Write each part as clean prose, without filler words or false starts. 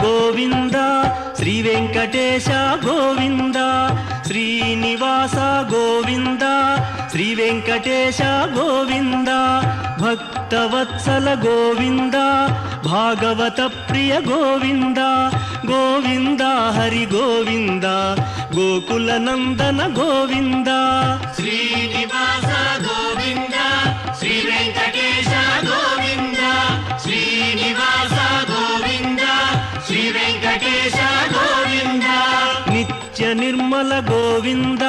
గోవింద శ్రీ వెంకటేశ గోవింద శ్రీనివాస గోవింద శ్రీ వెంకటేశ గోవింద భక్తవత్సల గోవింద భాగవత ప్రియ గోవింద గోవింద హరి గోవింద గోకుల నందన గోవింద శ్రీనివాస గోవింద శ్రీ వెంకటేశ గోవింద శ్రీనివాస గోవింద శ్రీ వెంకటేశ గోవింద నిత్య నిర్మల గోవింద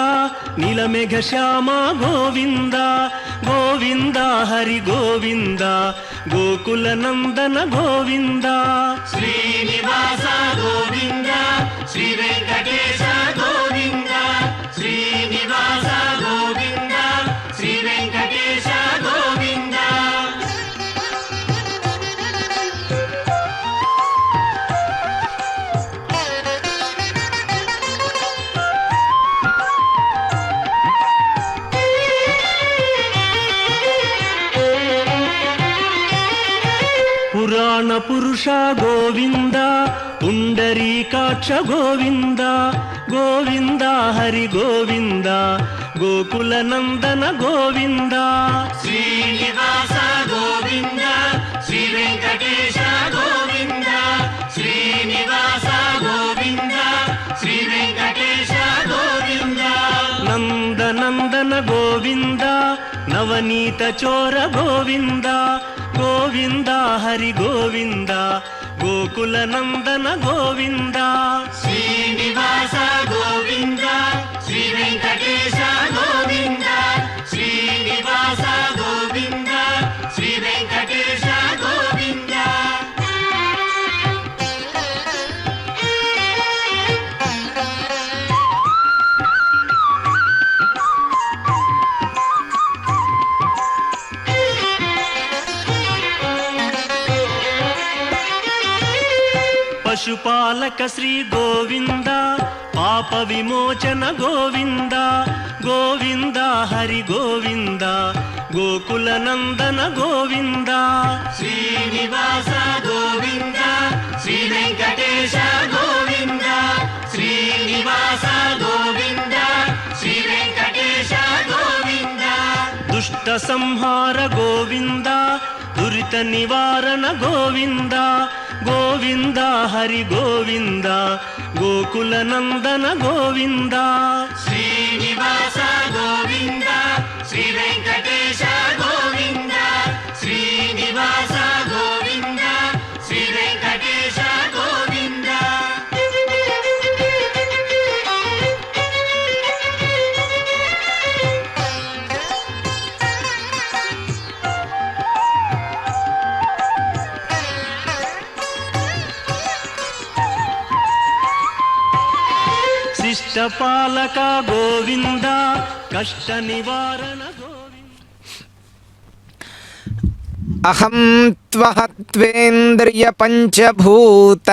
నీలమేఘ శ్యామ గోవింద గోవింద హరి గోవింద గోకుల నందన గోవింద శ్రీనివాస గోవింద శ్రీ వెంకటేశ గోవింద శ్రీనివాస గోవింద శ్రీ వెంకటేశ గోవింద పురాణ పురుష గోవింద పుండరీకాక్ష గోవింద గోవింద హరి గోవింద గోకుల నందన గోవింద శ్రీనివాస గోవింద శ్రీ వెంకటేశ గోవింద శ్రీనివాస గోవింద శ్రీ వెంకటేశ గోవింద నందనందన గోవింద నవనీత చోర గోవింద గోవింద హరి గోవింద గోకుల నందన గోవింద శ్రీనివాస గోవింద శ్రీ వెంకటేశ గోవింద శ్రీనివాస గోవింద శ్రీ వెంకటేశ గోవింద పశుపాలక శ్రీ గోవింద పాప విమోచన గోవింద గోవింద హరి గోవింద గోకుల నందన గోవింద శ్రీనివాస గోవింద శ్రీ వెంకటేశ గోవింద శ్రీనివాస గోవింద శ్రీ వెంకటేశ గోవింద దుష్ట సంహార గోవింద దురిత నివారణ గోవింద గోవింద హరి గోవింద గోకుల నందన గోవింద శ్రీనివాస గోవింద శ్రీ వెంకటేశ గోవింద శ్రీనివాస గోవింద శ్రీ వెంకటేశ గోవింద శిష్టపాలక గోవింద కష్ట నివారణ గోవింద అహం త్వహత్వేంద్రియ పంచభూత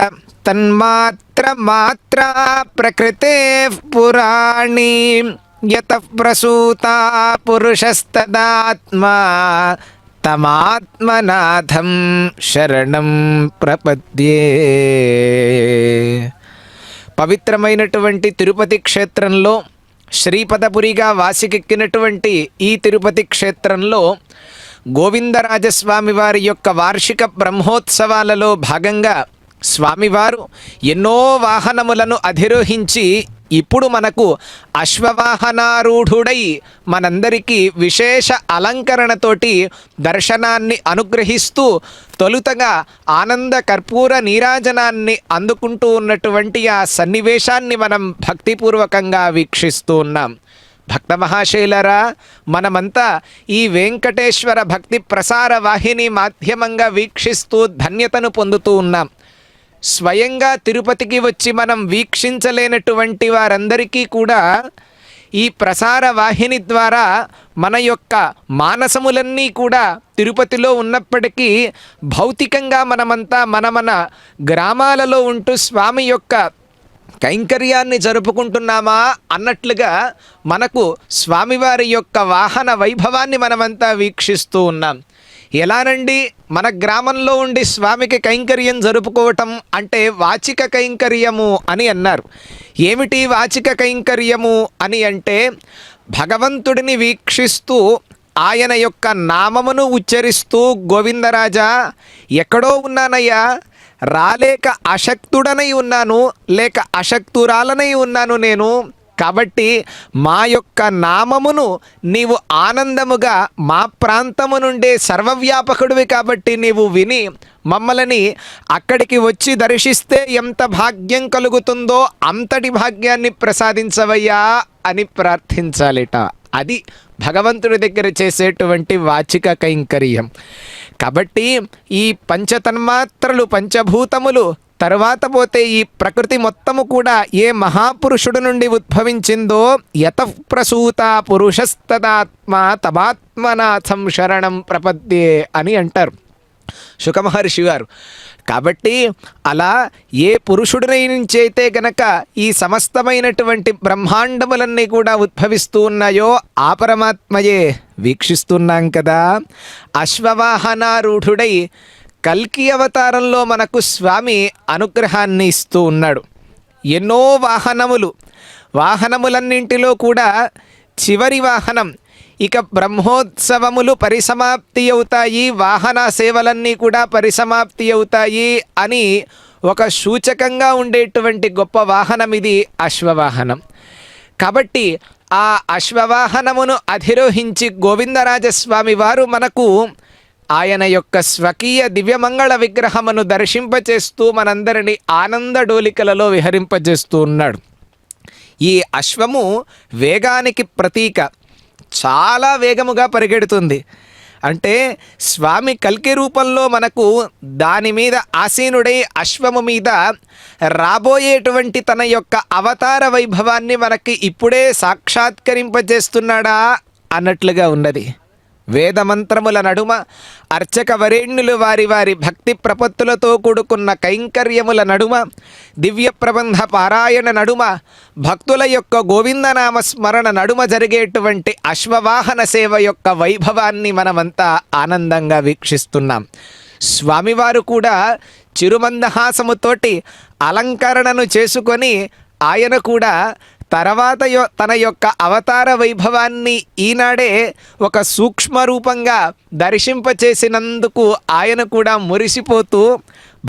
తన్మాత్ర మాత్రా ప్రకృతే పురాణి యతః ప్రసూతా పురుషస్తదాత్మా తమాత్మనాథం శరణం ప్రపద్యే. పవిత్రమైనటువంటి తిరుపతి క్షేత్రంలో శ్రీపదపురిగా వాసికెక్కినటువంటి ఈ తిరుపతి క్షేత్రంలో గోవిందరాజస్వామి వారి యొక్క వార్షిక బ్రహ్మోత్సవాలలో భాగంగా స్వామివారు ఎన్నో వాహనములను అధిరోహించి ఇప్పుడు మనకు అశ్వవాహనారూఢుడై మనందరికీ విశేష అలంకరణతోటి దర్శనాన్ని అనుగ్రహిస్తూ తొలుతగా ఆనంద కర్పూర నీరాజనాన్ని అందుకుంటూ ఉన్నటువంటి ఆ సన్నివేశాన్ని మనం భక్తిపూర్వకంగా వీక్షిస్తూ ఉన్నాం. భక్త మహాశైలరా, మనమంతా ఈ వెంకటేశ్వర భక్తి ప్రసార వాహిని మాధ్యమంగా వీక్షిస్తూ ధన్యతను పొందుతూ ఉన్నాం. స్వయంగా తిరుపతికి వచ్చి మనం వీక్షించలేనటువంటి వారందరికీ కూడా ఈ ప్రసార వాహిని ద్వారా మన యొక్క మానసములన్నీ కూడా తిరుపతిలో ఉన్నప్పటికీ భౌతికంగా మనమంతా మన గ్రామాలలో ఉంటూ స్వామి యొక్క కైంకర్యాన్ని జరుపుకుంటున్నామా అన్నట్లుగా మనకు స్వామివారి యొక్క వాహన వైభవాన్ని మనమంతా వీక్షిస్తూ ఉన్నాం. ఎలానండి? మన గ్రామంలో ఉండి స్వామికి కైంకర్యం జరుపుకోవటం అంటే వాచిక కైంకర్యము అని అన్నారు. ఏమిటి వాచిక కైంకర్యము అని అంటే భగవంతుడిని వీక్షిస్తూ ఆయన యొక్క నామమును ఉచ్చరిస్తూ, గోవిందరాజా ఎక్కడో ఉన్నానయ్యా, రాలేక అశక్తుడనై ఉన్నాను, లేక అశక్తురాలనై ఉన్నాను నేను. కాబట్టి మా యొక్క నామమును నీవు ఆనందముగా, మా ప్రాంతము నుండే సర్వవ్యాపకుడివి కాబట్టి నీవు విని మమ్మల్ని అక్కడికి వచ్చి దర్శిస్తే ఎంత భాగ్యం కలుగుతుందో అంతటి భాగ్యాన్ని ప్రసాదించవయ్యా అని ప్రార్థించాలిట. అది భగవంతుడి దగ్గర చేసేటువంటి వాచిక కైంకర్యం. కాబట్టి ఈ పంచతన్మాత్రలు, పంచభూతములు, తరువాత పోతే ఈ ప్రకృతి మొత్తము కూడా ఏ మహాపురుషుడు నుండి ఉద్భవించిందో, యతః ప్రసూత పురుషస్తదాత్మ తమాత్మనాథం శరణం ప్రపద్యే అని అంటారు శుకమహర్షి గారు. కాబట్టి అలా ఏ పురుషుడిని నుంచి అయితే గనక ఈ సమస్తమైనటువంటి బ్రహ్మాండములన్నీ కూడా ఉద్భవిస్తూ ఉన్నాయో ఆ పరమాత్మయే వీక్షిస్తున్నాం కదా. అశ్వవాహనారూఢుడై కల్కి అవతారంలో మనకు స్వామి అనుగ్రహాన్ని ఇస్తూ ఉన్నాడు. ఎన్నో వాహనములన్నింటిలో కూడా చివరి వాహనం, ఇక బ్రహ్మోత్సవములు పరిసమాప్తి అవుతాయి, వాహన సేవలన్నీ కూడా పరిసమాప్తి అవుతాయి అని ఒక సూచకంగా ఉండేటువంటి గొప్ప వాహనం ఇది అశ్వవాహనం. కాబట్టి ఆ అశ్వవాహనమును అధిరోహించి గోవిందరాజస్వామి వారు మనకు ఆయన యొక్క స్వకీయ దివ్యమంగళ విగ్రహమును దర్శింపచేస్తూ మనందరినీ ఆనంద డోలికలలో విహరింపజేస్తూ ఉన్నాడు. ఈ అశ్వము వేగానికి ప్రతీక. చాలా వేగముగా పరిగెడుతుంది. అంటే స్వామి కల్కి రూపంలో మనకు దాని మీద ఆసీనుడై అశ్వము మీద రాబోయేటువంటి తన యొక్క అవతార వైభవాన్ని మనకి ఇప్పుడే సాక్షాత్కరింపజేస్తున్నాడా అన్నట్లుగా ఉన్నది. వేదమంత్రముల నడుమ అర్చక వరేణ్యులు వారి వారి భక్తి ప్రపత్తులతో కూడుకున్న కైంకర్యముల నడుమ, దివ్య ప్రబంధ పారాయణ నడుమ, భక్తుల యొక్క గోవిందనామ స్మరణ నడుమ జరిగేటువంటి అశ్వవాహన సేవ యొక్క వైభవాన్ని మనమంతా ఆనందంగా వీక్షిస్తున్నాం. స్వామివారు కూడా చిరుమందహాసముతోటి అలంకరణను చేసుకొని ఆయన కూడా తర్వాత తన యొక్క అవతార వైభవాన్ని ఈనాడే ఒక సూక్ష్మ రూపంగా దర్శింపచేసినందుకు ఆయన కూడా మురిసిపోతూ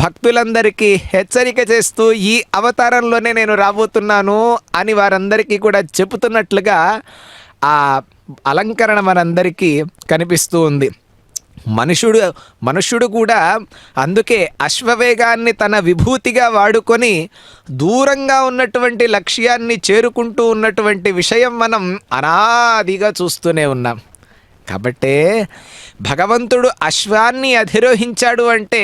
భక్తులందరికీ హెచ్చరిక చేస్తూ ఈ అవతారంలోనే నేను రాబోతున్నాను అని వారందరికీ కూడా చెబుతున్నట్లుగా ఆ అలంకరణ మనందరికీ కనిపిస్తూ ఉంది. మనుష్యుడు కూడా అందుకే అశ్వవేగాన్ని తన విభూతిగా వాడుకొని దూరంగా ఉన్నటువంటి లక్ష్యాన్ని చేరుకుంటూ ఉన్నటువంటి విషయం మనం అనాదిగా చూస్తూనే ఉన్నాం. కాబట్టే భగవంతుడు అశ్వాన్ని అధిరోహించాడు అంటే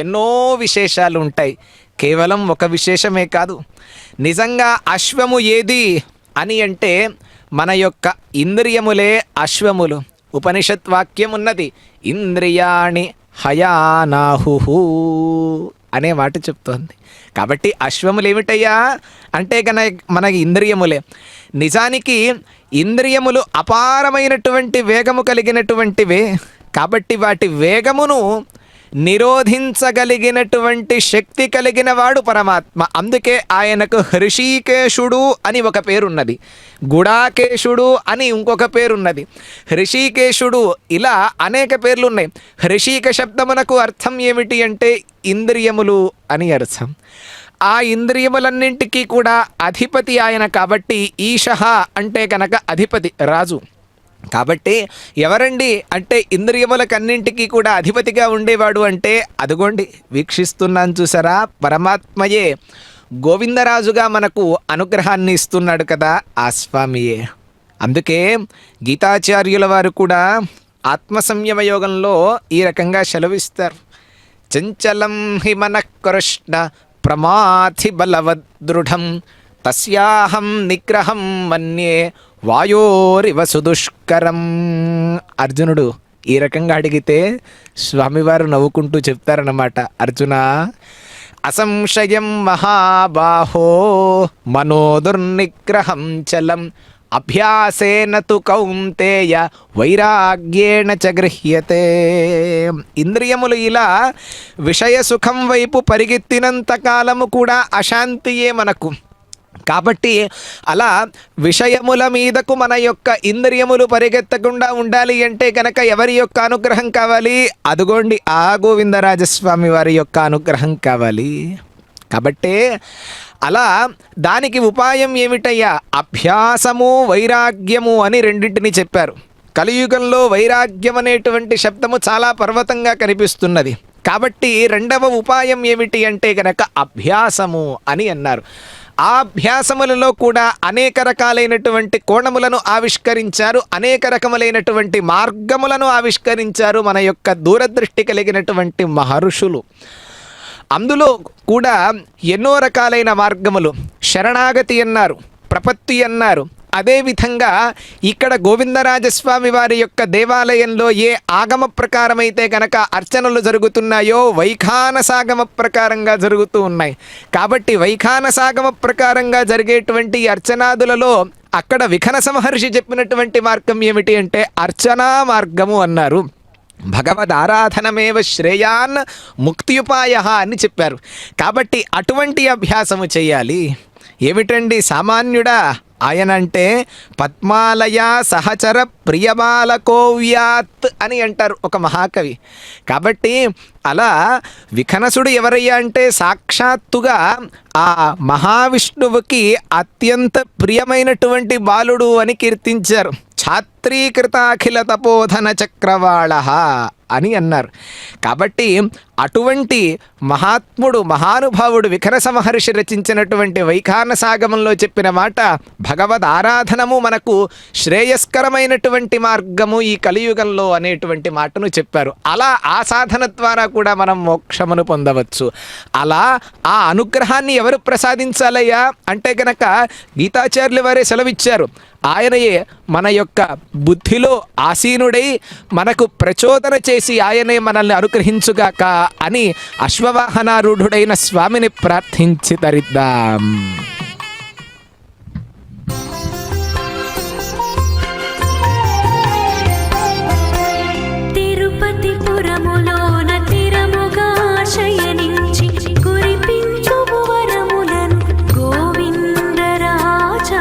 ఎన్నో విశేషాలు ఉంటాయి. కేవలం ఒక విశేషమే కాదు. నిజంగా అశ్వము ఏది అని అంటే మన యొక్క ఇంద్రియములే అశ్వములు. ఉపనిషత్ వాక్యం ఉన్నది, ఇంద్రియాణి హయానాహు అనే మాట చెప్తోంది. కాబట్టి అశ్వములు ఏమిటయ్యా అంటే మన ఇంద్రియములే. నిజానికి ఇంద్రియములు అపారమైనటువంటి వేగము కలిగినటువంటివే. కాబట్టి వాటి వేగమును నిరోధించగలిగినటువంటి శక్తి కలిగిన వాడు పరమాత్మ. అందుకే ఆయనకు హృషీకేశుడు అని ఒక పేరున్నది, గుడాకేశుడు అని ఇంకొక పేరున్నది, హృషీకేశుడు, ఇలా అనేక పేర్లు ఉన్నాయి. హృషీక శబ్దమునకు అర్థం ఏమిటి అంటే ఇంద్రియములు అని అర్థం. ఆ ఇంద్రియములన్నింటికీ కూడా అధిపతి ఆయన. కాబట్టి ఈశః అంటే కనుక అధిపతి, రాజు. కాబట్టి ఎవరండి అంటే ఇంద్రియములకన్నింటికీ కూడా అధిపతిగా ఉండేవాడు అంటే అదిగోండి వీక్షిస్తున్నాను చూసారా, పరమాత్మయే గోవిందరాజుగా మనకు అనుగ్రహాన్ని ఇస్తున్నాడు కదా, ఆ స్వామియే. అందుకే గీతాచార్యుల వారు కూడా ఆత్మ సంయమ యోగంలో ఈ రకంగా సెలవిస్తారు. చంచలం హి మనః కృష్ణ ప్రమాథి బలవదృఢం తస్యాహం నిగ్రహం మన్యే వాయోరివ సుదుష్కరం. అర్జునుడు ఈ రకంగా అడిగితే స్వామివారు నవ్వుకుంటూ చెప్తారన్నమాట, అర్జున అసంశయం మహాబాహో మనోదుర్నిగ్రహం చలం అభ్యాసేన తు కౌంతేయ వైరాగ్యేణ చ గృహ్యతే. ఇంద్రియములు ఇలా విషయ సుఖం వైపు పరిగెత్తినంత కాలము కూడా అశాంతియే మనకు. కాబట్టి అలా విషయముల మీదకు మన యొక్క ఇంద్రియములు పరిగెత్తకుండా ఉండాలి అంటే కనుక ఎవరి యొక్క అనుగ్రహం కావాలి? అదుగోండి ఆ గోవిందరాజస్వామి వారి యొక్క అనుగ్రహం కావాలి. కాబట్టే అలా దానికి ఉపాయం ఏమిటయ్యా? అభ్యాసము వైరాగ్యము అని రెండింటిని చెప్పారు. కలియుగంలో వైరాగ్యం అనేటువంటి శబ్దము చాలా పర్వతంగా కనిపిస్తున్నది. కాబట్టి రెండవ ఉపాయం ఏమిటి అంటే కనుక అభ్యాసము అని అన్నారు. ఆ అభ్యాసములలో కూడా అనేక రకాలైనటువంటి కోణములను ఆవిష్కరించారు, అనేక రకములైనటువంటి మార్గములను ఆవిష్కరించారు మన యొక్క దూరదృష్టి కలిగినటువంటి మహర్షులు. అందులో కూడా ఎన్నో రకాలైన మార్గములు, శరణాగతి అన్నారు, ప్రపత్తి అన్నారు. అదేవిధంగా ఇక్కడ గోవిందరాజస్వామి వారి యొక్క దేవాలయంలో ఏ ఆగమ ప్రకారమైతే కనుక అర్చనలు జరుగుతున్నాయో వైఖానసాగమ ప్రకారంగా జరుగుతూ ఉన్నాయి. కాబట్టి వైఖానసాగమ ప్రకారంగా జరిగేటువంటి అర్చనాదులలో అక్కడ విఖనస మహర్షి చెప్పినటువంటి మార్గం ఏమిటి అంటే అర్చనా మార్గము అన్నారు. భగవద్ ఆరాధనమేవ శ్రేయాన్ ముక్తియుపాయ అని చెప్పారు. కాబట్టి అటువంటి అభ్యాసము చేయాలి. ఏమిటండి సామాన్యుడా? ఆయన అంటే పద్మాలయ సహచర ప్రియబాలకోవ్యాత్ అని అంటారు ఒక మహాకవి. కాబట్టి అలా విఖనసుడు ఎవరయ్యా అంటే సాక్షాత్తుగా ఆ మహావిష్ణువుకి అత్యంత ప్రియమైనటువంటి బాలుడు అని కీర్తించారు. ఛాత్రీకృతాఖిల తపోధన చక్రవాళ అని అన్నారు. కాబట్టి అటువంటి మహాత్ముడు మహానుభావుడు విఖనస మహర్షి రచించినటువంటి వైఖానసాగమంలో చెప్పిన మాట భగవద్ ఆరాధనము మనకు శ్రేయస్కరమైనటువంటి మార్గము ఈ కలియుగంలో అనేటువంటి మాటను చెప్పారు. అలా ఆ సాధన ద్వారా కూడా మనం మోక్షమును పొందవచ్చు. అలా ఆ అనుగ్రహాన్ని ఎవరు ప్రసాదించాలయ్యా అంటే కనుక గీతాచార్యులు వారే సెలవిచ్చారు. ఆయనయే మన యొక్క బుద్ధిలో ఆసీనుడై మనకు ప్రచోదన చేసి ఆయనే మనల్ని అనుగ్రహించుగాక అని అశ్వవాహనారూఢుడైన స్వామిని ప్రార్థించి తరిద్దాం. గోవిందరాజా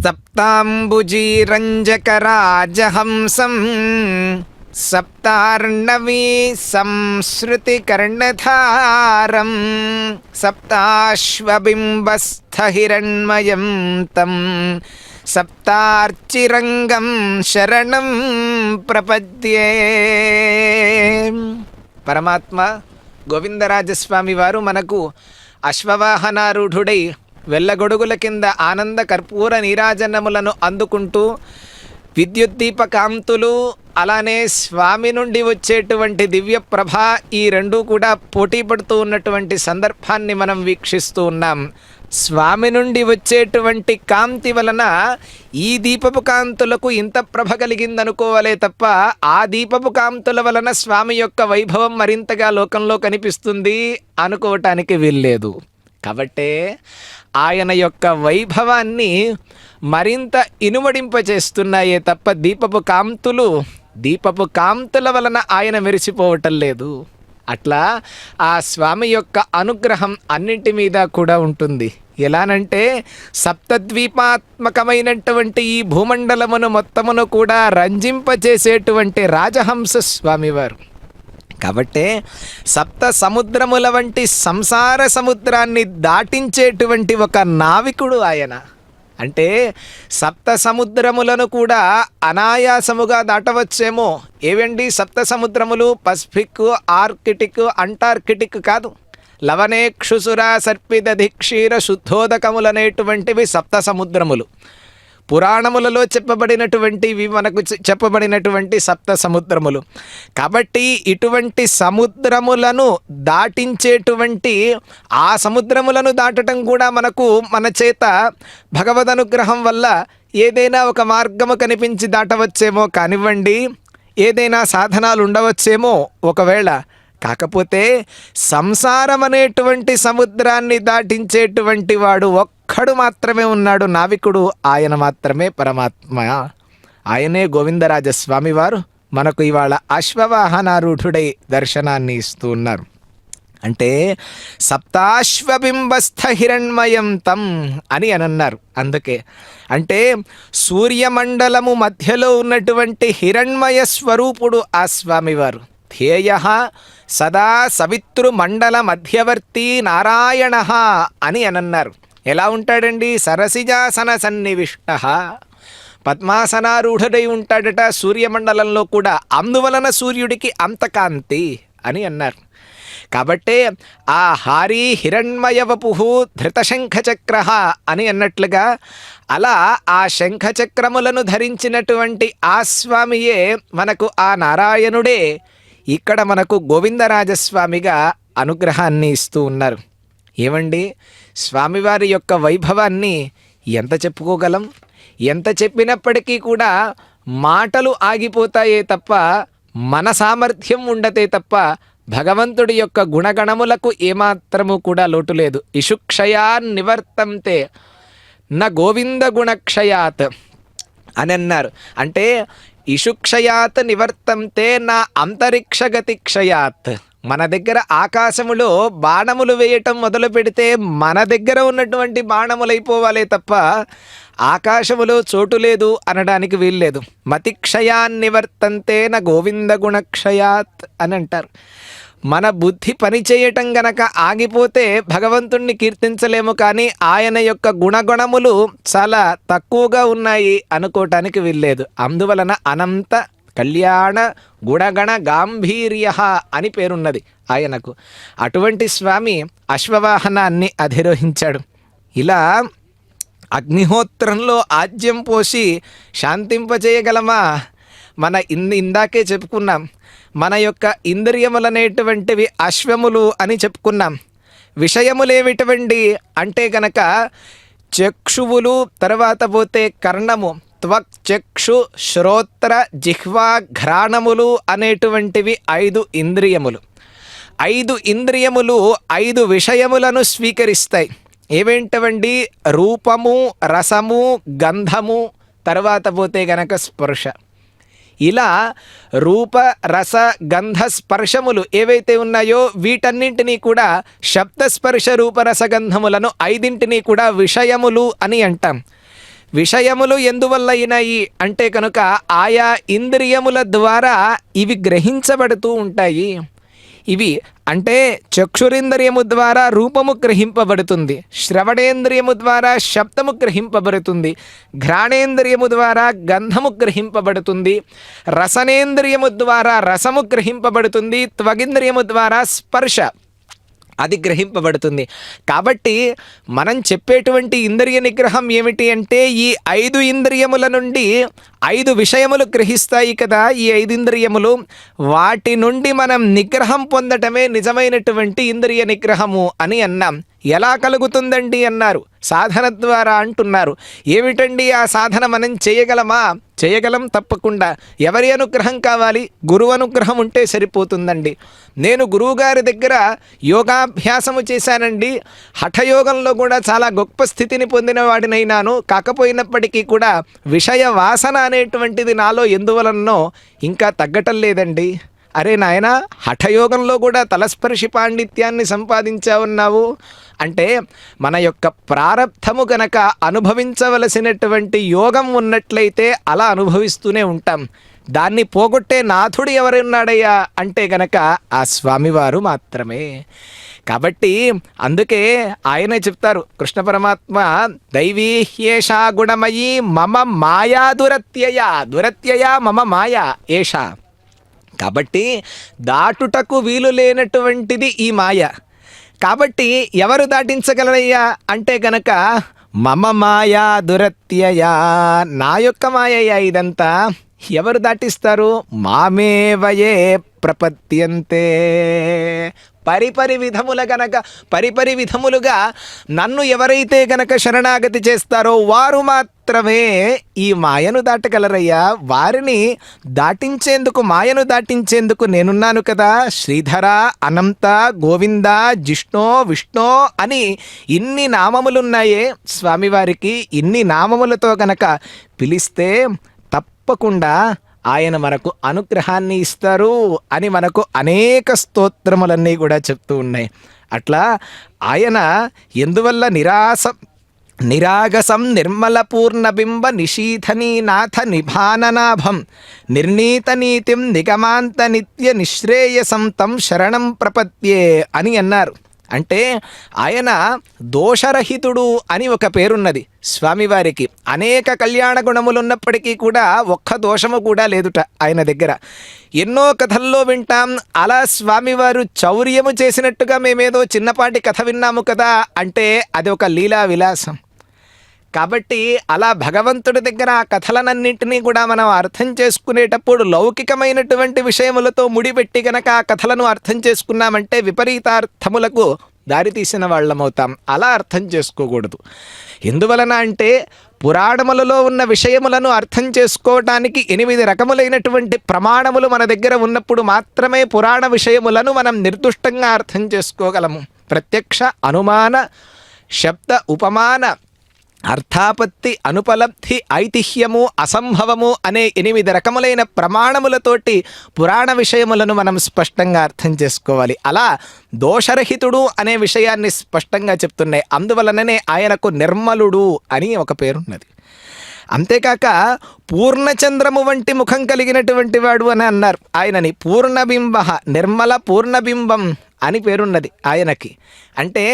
సప్తాంబుజీరంజకరాజహంసం సప్తార్ణవీ సంసృతికర్ణధారం సప్తాశ్వబింబస్థహిరణ్మయం తం సప్తార్చిరంగం శరణం ప్రపద్యే. పరమాత్మ గోవిందరాజస్వామి వారు మనకు అశ్వవాహనారూఢుడై వెళ్ళగొడుగుల కింద ఆనంద కర్పూర నీరాజనములను అందుకుంటూ విద్యుద్దీపకాంతులు అలానే స్వామి నుండి వచ్చేటువంటి దివ్య ప్రభ ఈ రెండూ కూడా పోటీ పడుతూ ఉన్నటువంటి సందర్భాన్ని మనం వీక్షిస్తూ ఉన్నాం. స్వామి నుండి వచ్చేటువంటి కాంతి వలన ఈ దీపపు కాంతులకు ఇంత ప్రభ కలిగిందనుకోవాలే తప్ప ఆ దీపపు కాంతుల వలన స్వామి యొక్క వైభవం మరింతగా లోకంలో కనిపిస్తుంది అనుకోవటానికి వీల్లేదు. కాబట్టే ఆయన యొక్క వైభవాన్ని మరింత ఇనుమడింపచేస్తున్నాయే తప్ప దీపపు కాంతుల వలన ఆయన మెరిసిపోవటం లేదు. అట్లా ఆ స్వామి యొక్క అనుగ్రహం అన్నింటి మీద కూడా ఉంటుంది. ఎలానంటే సప్తద్వీపాత్మకమైనటువంటి ఈ భూమండలమును మొత్తమును కూడా రంజింపచేసేటువంటి రాజహంస స్వామివారు. కాబట్టే సప్త సముద్రముల వంటి సంసార సముద్రాన్ని దాటించేటువంటి ఒక నావికుడు ఆయన. అంటే సప్త సముద్రములను కూడా అనాయాసముగా దాటవచ్చేమో. ఏవండి సప్త సముద్రములు? పసిఫిక్, ఆర్కిటిక్, అంటార్కిటిక్ కాదు. లవణేక్షుసుర సర్పిదధి క్షీర శుద్ధోదకములనేటువంటివి సప్త సముద్రములు. పురాణములలో చెప్పబడినటువంటివి మనకు చెప్పబడినటువంటి సప్త సముద్రములు. కాబట్టి ఇటువంటి సముద్రములను దాటించేటువంటి ఆ సముద్రములను దాటడం కూడా మన చేత భగవద్ అనుగ్రహం వల్ల ఏదైనా ఒక మార్గము కనిపించి దాటవచ్చేమో కానివ్వండి, ఏదైనా సాధనాలు ఉండవచ్చేమో ఒకవేళ. కాకపోతే సంసారం అనేటువంటి సముద్రాన్ని దాటించేటువంటి వాడు ఒక్కడు మాత్రమే ఉన్నాడు, నావికుడు. ఆయన మాత్రమే పరమాత్మ. ఆయనే గోవిందరాజస్వామి వారు మనకు ఇవాళ అశ్వవాహనారూఢుడై దర్శనాన్ని ఇస్తూ ఉన్నారు. అంటే సప్తాశ్వబింబస్థ హిరణ్మయం తం అని అన్నారు. అందుకే అంటే సూర్యమండలము మధ్యలో ఉన్నటువంటి హిరణ్మయ స్వరూపుడు ఆ స్వామివారు. ధ్యేయ సదా సవితృమండల మధ్యవర్తి నారాయణ అని అన్నారు. ఎలా ఉంటాడండి? సరసిజాసన సన్నివిష్ట, పద్మాసనారూఢుడై ఉంటాడట సూర్యమండలంలో కూడా. అందువలన సూర్యుడికి అంత కాంతి అని అన్నారు. కాబట్టే ఆ హారీ హిరణ్మయవపు ధృతశంఖచక్ర అని అన్నట్లుగా అలా ఆ శంఖచక్రములను ధరించినటువంటి ఆ స్వామియే మనకు ఆ నారాయణుడే ఇక్కడ మనకు గోవిందరాజస్వామిగా అనుగ్రహాన్ని ఇస్తూ ఉన్నారు. ఏమండి, స్వామివారి యొక్క వైభవాన్ని ఎంత చెప్పుకోగలం? ఎంత చెప్పినప్పటికీ కూడా మాటలు ఆగిపోతాయే తప్ప మన సామర్థ్యం ఉండతే తప్ప భగవంతుడి యొక్క గుణగణములకు ఏమాత్రము కూడా లోటు లేదు. ఇషుక్షయాన్ నివర్తంతే న గోవింద గుణక్షయాత్ అని అన్నారు. అంటే ఇషుక్షయాత్ నివర్తంతే నా అంతరిక్షగతి క్షయాత్. మన దగ్గర ఆకాశములో బాణములు వేయటం మొదలు పెడితే మన దగ్గర ఉన్నటువంటి బాణములైపోవాలే తప్ప ఆకాశములో చోటు లేదు అనడానికి వీల్లేదు. మతిక్షయాన్ నివర్తంతే నా గోవింద గుణక్షయాత్ అని అంటారు. మన బుద్ధి పనిచేయటం గనక ఆగిపోతే భగవంతుణ్ణి కీర్తించలేము. కానీ ఆయన యొక్క గుణగణములు చాలా తక్కువగా ఉన్నాయి అనుకోవటానికి వీల్లేదు. అందువలన అనంత కళ్యాణ గుణగణ గాంభీర్య అని పేరున్నది ఆయనకు. అటువంటి స్వామి అశ్వవాహనాన్ని అధిరోహించాడు. ఇలా అగ్నిహోత్రంలో ఆజ్యం పోసి శాంతింపజేయగలమా? మన ఇందాకే చెప్పుకున్నాం, మన యొక్క ఇంద్రియములనేటువంటివి అశ్వములు అని చెప్పుకున్నాం. విషయములేమిటువంటి అంటే గనక చక్షువులు, తర్వాత పోతే కర్ణము, త్వక్, చక్షు, శ్రోత్ర, జిహ్వా, ఘ్రాణములు అనేటువంటివి 5 ఇంద్రియములు. 5 ఇంద్రియములు 5 విషయములను స్వీకరిస్తాయి. ఏవేంటవండి? రూపము, రసము, గంధము, తర్వాత పోతే గనక స్పర్శ. ఇలా రూప, రస, గంధ, స్పర్శములు ఏవైతే ఉన్నాయో వీటన్నింటినీ కూడా శబ్దస్పర్శ రూపరసగంధములను 5 కూడా విషయములు అని అంటాం. విషయములు ఎందువల్ల అయినాయి అంటే కనుక ఆయా ఇంద్రియముల ద్వారా ఇవి గ్రహించబడుతూ ఉంటాయి. ఇవి అంటే చక్షురింద్రియము ద్వారా రూపము గ్రహింపబడుతుంది, శ్రవణేంద్రియము ద్వారా శబ్దము గ్రహింపబడుతుంది, ఘ్రాణేంద్రియము ద్వారా గంధము గ్రహింపబడుతుంది, రసనేంద్రియము ద్వారా రసము గ్రహింపబడుతుంది, త్వగింద్రియము ద్వారా స్పర్శ అది గ్రహింపబడుతుంది. కాబట్టి మనం చెప్పేటువంటి ఇంద్రియ నిగ్రహం ఏమిటి అంటే ఈ 5 ఇంద్రియముల నుండి 5 విషయములు గ్రహిస్తాయి కదా, ఈ 5 ఇంద్రియములు, వాటి నుండి మనం నిగ్రహం పొందటమే నిజమైనటువంటి ఇంద్రియ నిగ్రహము అని అన్నాం. ఎలా కలుగుతుందండి అన్నారు, సాధన ద్వారా అంటున్నారు. ఏమిటండి ఆ సాధన, మనం చేయగలమా? చేయగలం తప్పకుండా. ఎవరి అనుగ్రహం కావాలి? గురువు అనుగ్రహం ఉంటే సరిపోతుందండి. నేను గురువుగారి దగ్గర యోగాభ్యాసము చేశానండి, హఠయోగంలో కూడా చాలా గొప్ప స్థితిని పొందిన వాడినైనాను. కాకపోయినప్పటికీ కూడా విషయ వాసన అనేటువంటిది నాలో ఎందువలనో ఇంకా తగ్గటం లేదండి. అరే నాయన, హఠయోగంలో కూడా తలస్పర్శి పాండిత్యాన్ని సంపాదించావున్నావు అంటే మన యొక్క ప్రారబ్ధము గనక అనుభవించవలసినటువంటి యోగం ఉన్నట్లయితే అలా అనుభవిస్తూనే ఉంటాం. దాన్ని పోగొట్టే నాథుడు ఎవరున్నాడయ్యా అంటే గనక ఆ స్వామివారు మాత్రమే. కాబట్టి అందుకే ఆయనే చెప్తారు కృష్ణ పరమాత్మ, దైవీ హ్యేషా గుణమయీ మమ మాయా దురత్యయ మమ మాయా ఏషా. కాబట్టి దాటుటకు వీలు లేనటువంటిది ఈ మాయ. కాబట్టి ఎవరు దాటించగలరయ్యా అంటే గనక మమ మాయా దురత్యయ, నా యొక్క మాయయ్యా ఇదంతా. ఎవరు దాటిస్తారు? మామేవయే ప్రపద్యంతే. పరిపరి విధములుగా నన్ను ఎవరైతే గనక శరణాగతి చేస్తారో వారు మాత్రమే ఈ మాయను దాటగలరయ్యా. వారిని దాటించేందుకు, మాయను దాటించేందుకు నేనున్నాను కదా. శ్రీధర, అనంత, గోవింద, జిష్ణో, విష్ణో అని ఇన్ని నామములున్నాయే స్వామివారికి. ఇన్ని నామములతో గనక పిలిస్తే తప్పకుండా ఆయన మనకు అనుగ్రహాన్ని ఇస్తారు అని మనకు అనేక స్తోత్రములన్నీ కూడా చెప్తూ ఉన్నాయి. అట్లా ఆయన ఎందువల్ల నిరాగసం నిర్మల పూర్ణబింబ నిశీథనీనాథ నిభాననాభం నిర్ణీత నీతిం నిగమాంత నిత్య నిశ్రేయసం తం శరణం ప్రపద్యే అని అన్నారు. అంటే ఆయన దోషరహితుడు అని ఒక పేరున్నది స్వామివారికి. అనేక కళ్యాణ గుణములు ఉన్నప్పటికీ కూడా ఒక్క దోషము కూడా లేదుట ఆయన దగ్గర. ఎన్నో కథల్లో వింటాం, అలా స్వామివారు చౌర్యము చేసినట్టుగా మేమేదో చిన్నపాటి కథ విన్నాము కదా అంటే అది ఒక లీలా విలాసం. కాబట్టి అలా భగవంతుడి దగ్గర ఆ కథలనన్నింటినీ కూడా మనం అర్థం చేసుకునేటప్పుడు లౌకికమైనటువంటి విషయములతో ముడిపెట్టి గనక ఆ కథలను అర్థం చేసుకున్నామంటే విపరీతార్థములకు దారితీసిన వాళ్ళమవుతాం. అలా అర్థం చేసుకోకూడదు. ఎందువలన అంటే పురాణములలో ఉన్న విషయములను అర్థం చేసుకోవటానికి 8 రకములైనటువంటి ప్రమాణములు మన దగ్గర ఉన్నప్పుడు మాత్రమే పురాణ విషయములను మనం నిర్దుష్టంగా అర్థం చేసుకోగలము. ప్రత్యక్ష, అనుమాన, శబ్ద, ఉపమాన, అర్థాపత్తి, అనుపలబ్ధి, ఐతిహ్యము, అసంభవము అనే 8 రకములైన ప్రమాణములతోటి పురాణ విషయములను మనం స్పష్టంగా అర్థం చేసుకోవాలి. అలా దోషరహితుడు అనే విషయాన్ని స్పష్టంగా చెప్తున్నాయి. అందువలననే ఆయనకు నిర్మలుడు అని ఒక పేరున్నది. అంతేకాక పూర్ణచంద్రము వంటి ముఖం కలిగినటువంటి వాడు అని అన్నారు ఆయనని. పూర్ణబింబ, నిర్మల పూర్ణబింబం అని పేరున్నది ఆయనకి. అంటే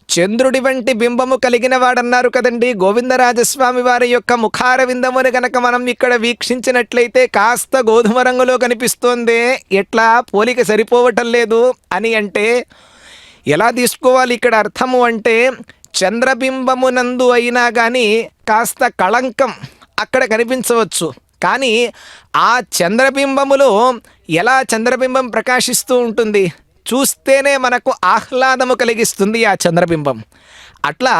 చంద్రుడి వంటి బింబము కలిగిన వాడన్నారు కదండి. గోవిందరాజస్వామి వారి యొక్క ముఖార విందముని గనక మనం ఇక్కడ వీక్షించినట్లయితే కాస్త గోధుమ రంగులో కనిపిస్తోందే, ఎట్లా పోలిక సరిపోవటం లేదు అని అంటే ఎలా తీసుకోవాలి ఇక్కడ అర్థము అంటే, చంద్రబింబమునందు అయినా కానీ కాస్త కళంకం అక్కడ కనిపించవచ్చు. కానీ ఆ చంద్రబింబములో ఎలా చంద్రబింబం ప్రకాశిస్తూ ఉంటుంది, చూస్తేనే మనకు ఆహ్లాదము కలిగిస్తుంది ఆ చంద్రబింబం. అట్లా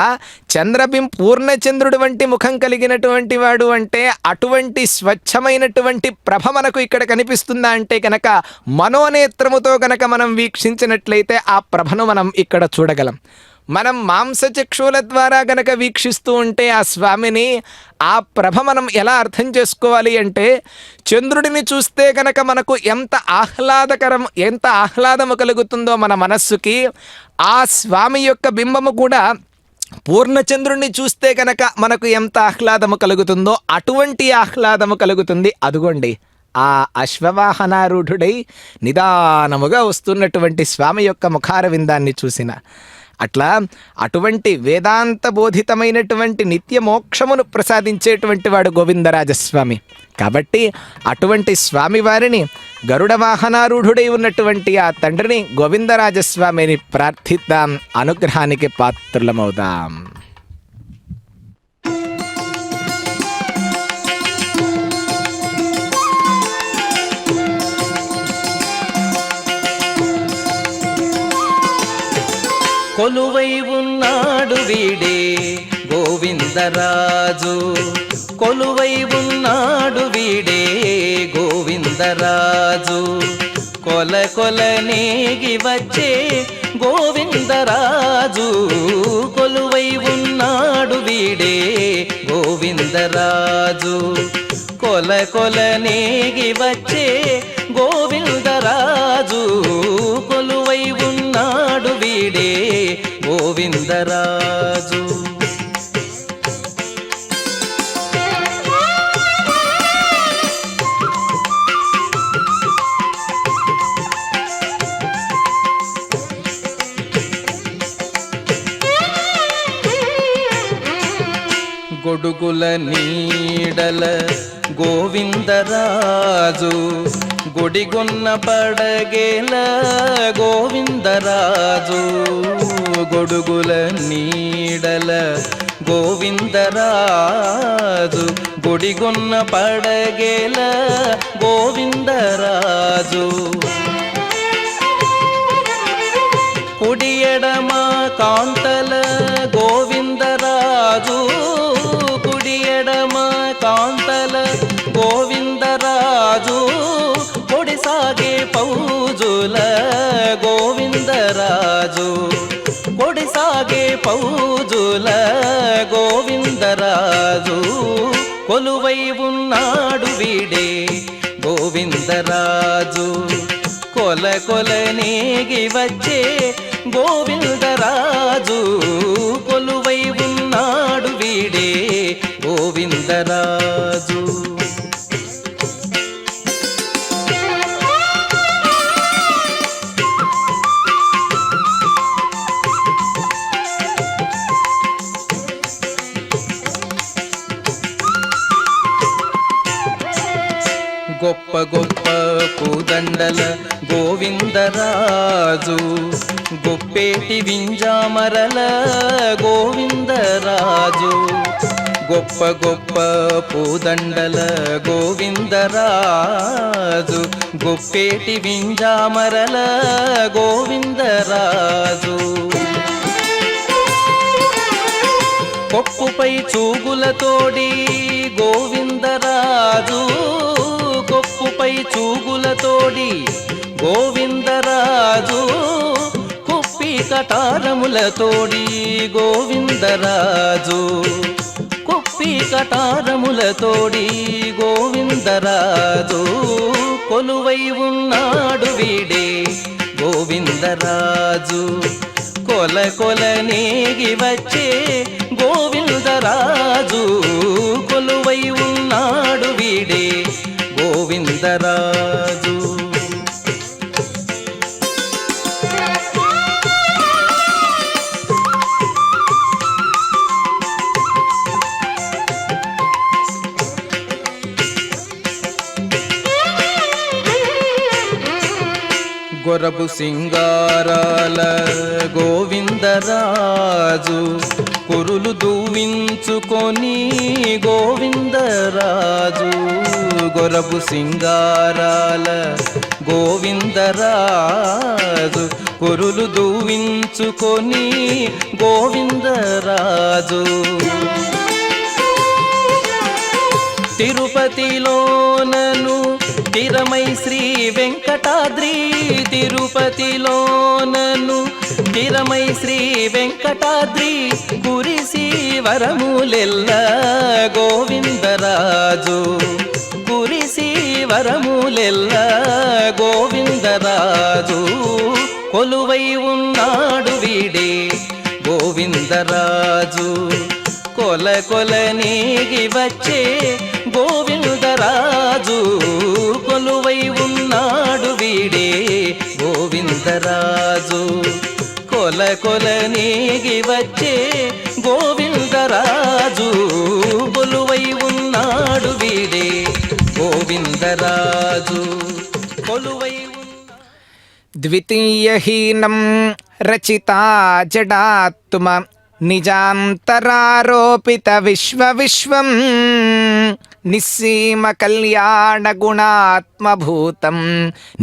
పూర్ణచంద్రుడి వంటి ముఖం కలిగినటువంటి వాడు అంటే అటువంటి స్వచ్ఛమైనటువంటి ప్రభ మనకు ఇక్కడ కనిపిస్తుందా అంటే కనుక మనోనేత్రముతో కనుక మనం వీక్షించినట్లయితే ఆ ప్రభను మనం ఇక్కడ చూడగలం. మనం మాంసచక్షుల ద్వారా గనక వీక్షిస్తూ ఉంటే ఆ స్వామిని, ఆ ప్రభ మనం ఎలా అర్థం చేసుకోవాలి అంటే, చంద్రుడిని చూస్తే కనుక మనకు ఎంత ఆహ్లాదము కలుగుతుందో మన మనస్సుకి, ఆ స్వామి యొక్క బింబము కూడా పూర్ణచంద్రుణ్ణి చూస్తే కనుక మనకు ఎంత ఆహ్లాదము కలుగుతుందో అటువంటి ఆహ్లాదము కలుగుతుంది. అదుగోండి ఆ అశ్వవాహనారూఢుడై నిదానముగా వస్తున్నటువంటి స్వామి యొక్క ముఖార విందాన్ని చూసిన అట్లా అటువంటి వేదాంత బోధితమైనటువంటి నిత్య మోక్షమును ప్రసాదించేటువంటి వాడు గోవిందరాజస్వామి. కాబట్టి అటువంటి స్వామివారిని గరుడ వాహనారూఢుడై ఉన్నటువంటి ఆ తండ్రిని గోవిందరాజస్వామిని ప్రార్థిద్దాం, అనుగ్రహానికి పాత్రులమవుదాం. కొలువై ఉన్నాడు వీడే గోవిందరాజు, కొలువై ఉన్నాడు వీడే గోవిందరాజు, కొల కొల నేగి వచ్చే గోవిందరాజు, కొలువై ఉన్నాడు వీడే గోవిందరాజు, కొల కొల నేగి వచ్చే గోవిందరాజు, కొలువై ఉన్నాడు వీడే గోవిందరాజు. గొడుగుల నీడల గోవిందరాజు, గుడిగొన్న పడగేల గోవిందరాజు, గొడుగుల నీడల గోవిందరాజు, గుడిగొన్న పడగేల గోవిందరాజు, కుడి ఎడమ కాంతల గోవిందరాజు, కుడి ఎడమ కాంతల గోవిందరాజు, కొడిసాగే పౌజుల గోవిందరాజు, కొడిసాగే పౌజుల గోవిందరాజు, కొలువై ఉన్నాడు వీడే గోవిందరాజు, కొల కొల నేగి వచ్చే గోవిందరాజు, కొలువై ఉన్నాడు వీడే గోవిందరాజు. గొప్ప గొప్ప పూదండల గోవిందరాజు, గొప్పేటి వింజామరల గోవిందరాజు, గొప్ప గొప్ప పూదండల గోవిందరాజు, గొప్పేటి వింజామరల గోవిందరాజు, కొప్పుపై చూగులతోడి గోవిందరాజు, కొప్పుపై చూగులతోడి గోవిందరాజు, కుప్పి కటారములతోడి గోవిందరాజు, కుప్పి కటారములతోడి గోవిందరాజు, కొలువై ఉన్నాడు వీడే గోవిందరాజు, కొల కొల నేగి వచ్చే గోవిందరాజు, కొలువై ఉన్నాడు వీడే గోవిందరాజు. గొరబు సింగారాల గోవిందరాజు, కురులు దూవించుకొని గోవిందరాజు, గొరబు సింగారాల గోవిందరాజు, కురులు దూవించుకొని గోవిందరాజు, తిరుపతిలోనను తిరమై శ్రీ వెంకటాద్రి, తిరుపతిలోనను తిరమై శ్రీ వెంకటాద్రి, కురిసి వరములెల్ల గోవిందరాజు, కురిసి వరములెల్ల గోవిందరాజు, కొలువై ఉన్నాడు వీడే గోవింద గోవిందరాజు కొల కొల నీగి వచ్చే గోవిందరాజు కొలువై ఉన్నాడు వీడే గోవిందరాజు కొల కొల నీగి వచ్చే గోవిందరాజు కొలువై ఉన్నాడు వీడే గోవిందరాజు కొలువై ద్వితీయహీనం రచితా జడాత్మ నిజాంతరారోపిత విశ్వవిశ్వం నిస్సీమ కళ్యాణ గుణాత్మభూతం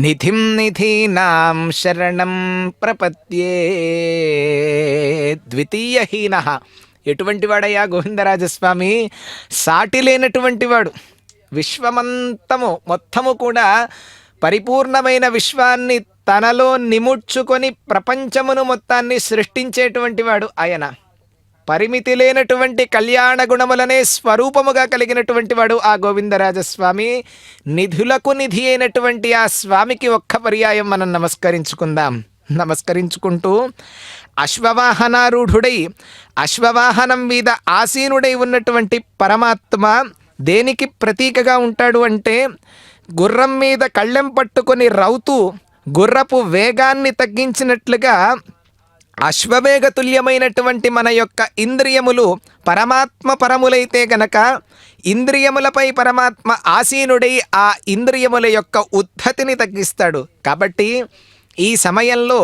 నిధిం నిధీనాం శరణం ప్రపద్యే. ద్వితీయహీన ఎటువంటి వాడయ్యా గోవిందరాజస్వామి? సాటి లేనటువంటి వాడు. విశ్వమంతము మొత్తము కూడా పరిపూర్ణమైన విశ్వాన్ని తనలో నిముడ్చుకొని ప్రపంచమును మొత్తాన్ని సృష్టించేటువంటి వాడు ఆయన. పరిమితి లేనటువంటి కళ్యాణ గుణములనే స్వరూపముగా కలిగినటువంటి వాడు ఆ గోవిందరాజస్వామి. నిధులకు నిధి అయినటువంటి ఆ స్వామికి ఒక్క పర్యాయం మనం నమస్కరించుకుందాం. నమస్కరించుకుంటూ అశ్వవాహనారూఢుడై అశ్వవాహనం మీద ఆసీనుడై ఉన్నటువంటి పరమాత్మ దేనికి ప్రతీకగా ఉంటాడు అంటే, గుర్రం మీద కళ్ళెం పట్టుకొని రౌతూ గుర్రపు వేగాన్ని తగ్గించినట్లుగా అశ్వవేగతుల్యమైనటువంటి మన యొక్క ఇంద్రియములు పరమాత్మ పరములైతే గనక ఇంద్రియములపై పరమాత్మ ఆసీనుడై ఆ ఇంద్రియముల యొక్క ఉద్ధతిని తగ్గిస్తాడు. కాబట్టి ఈ సమయంలో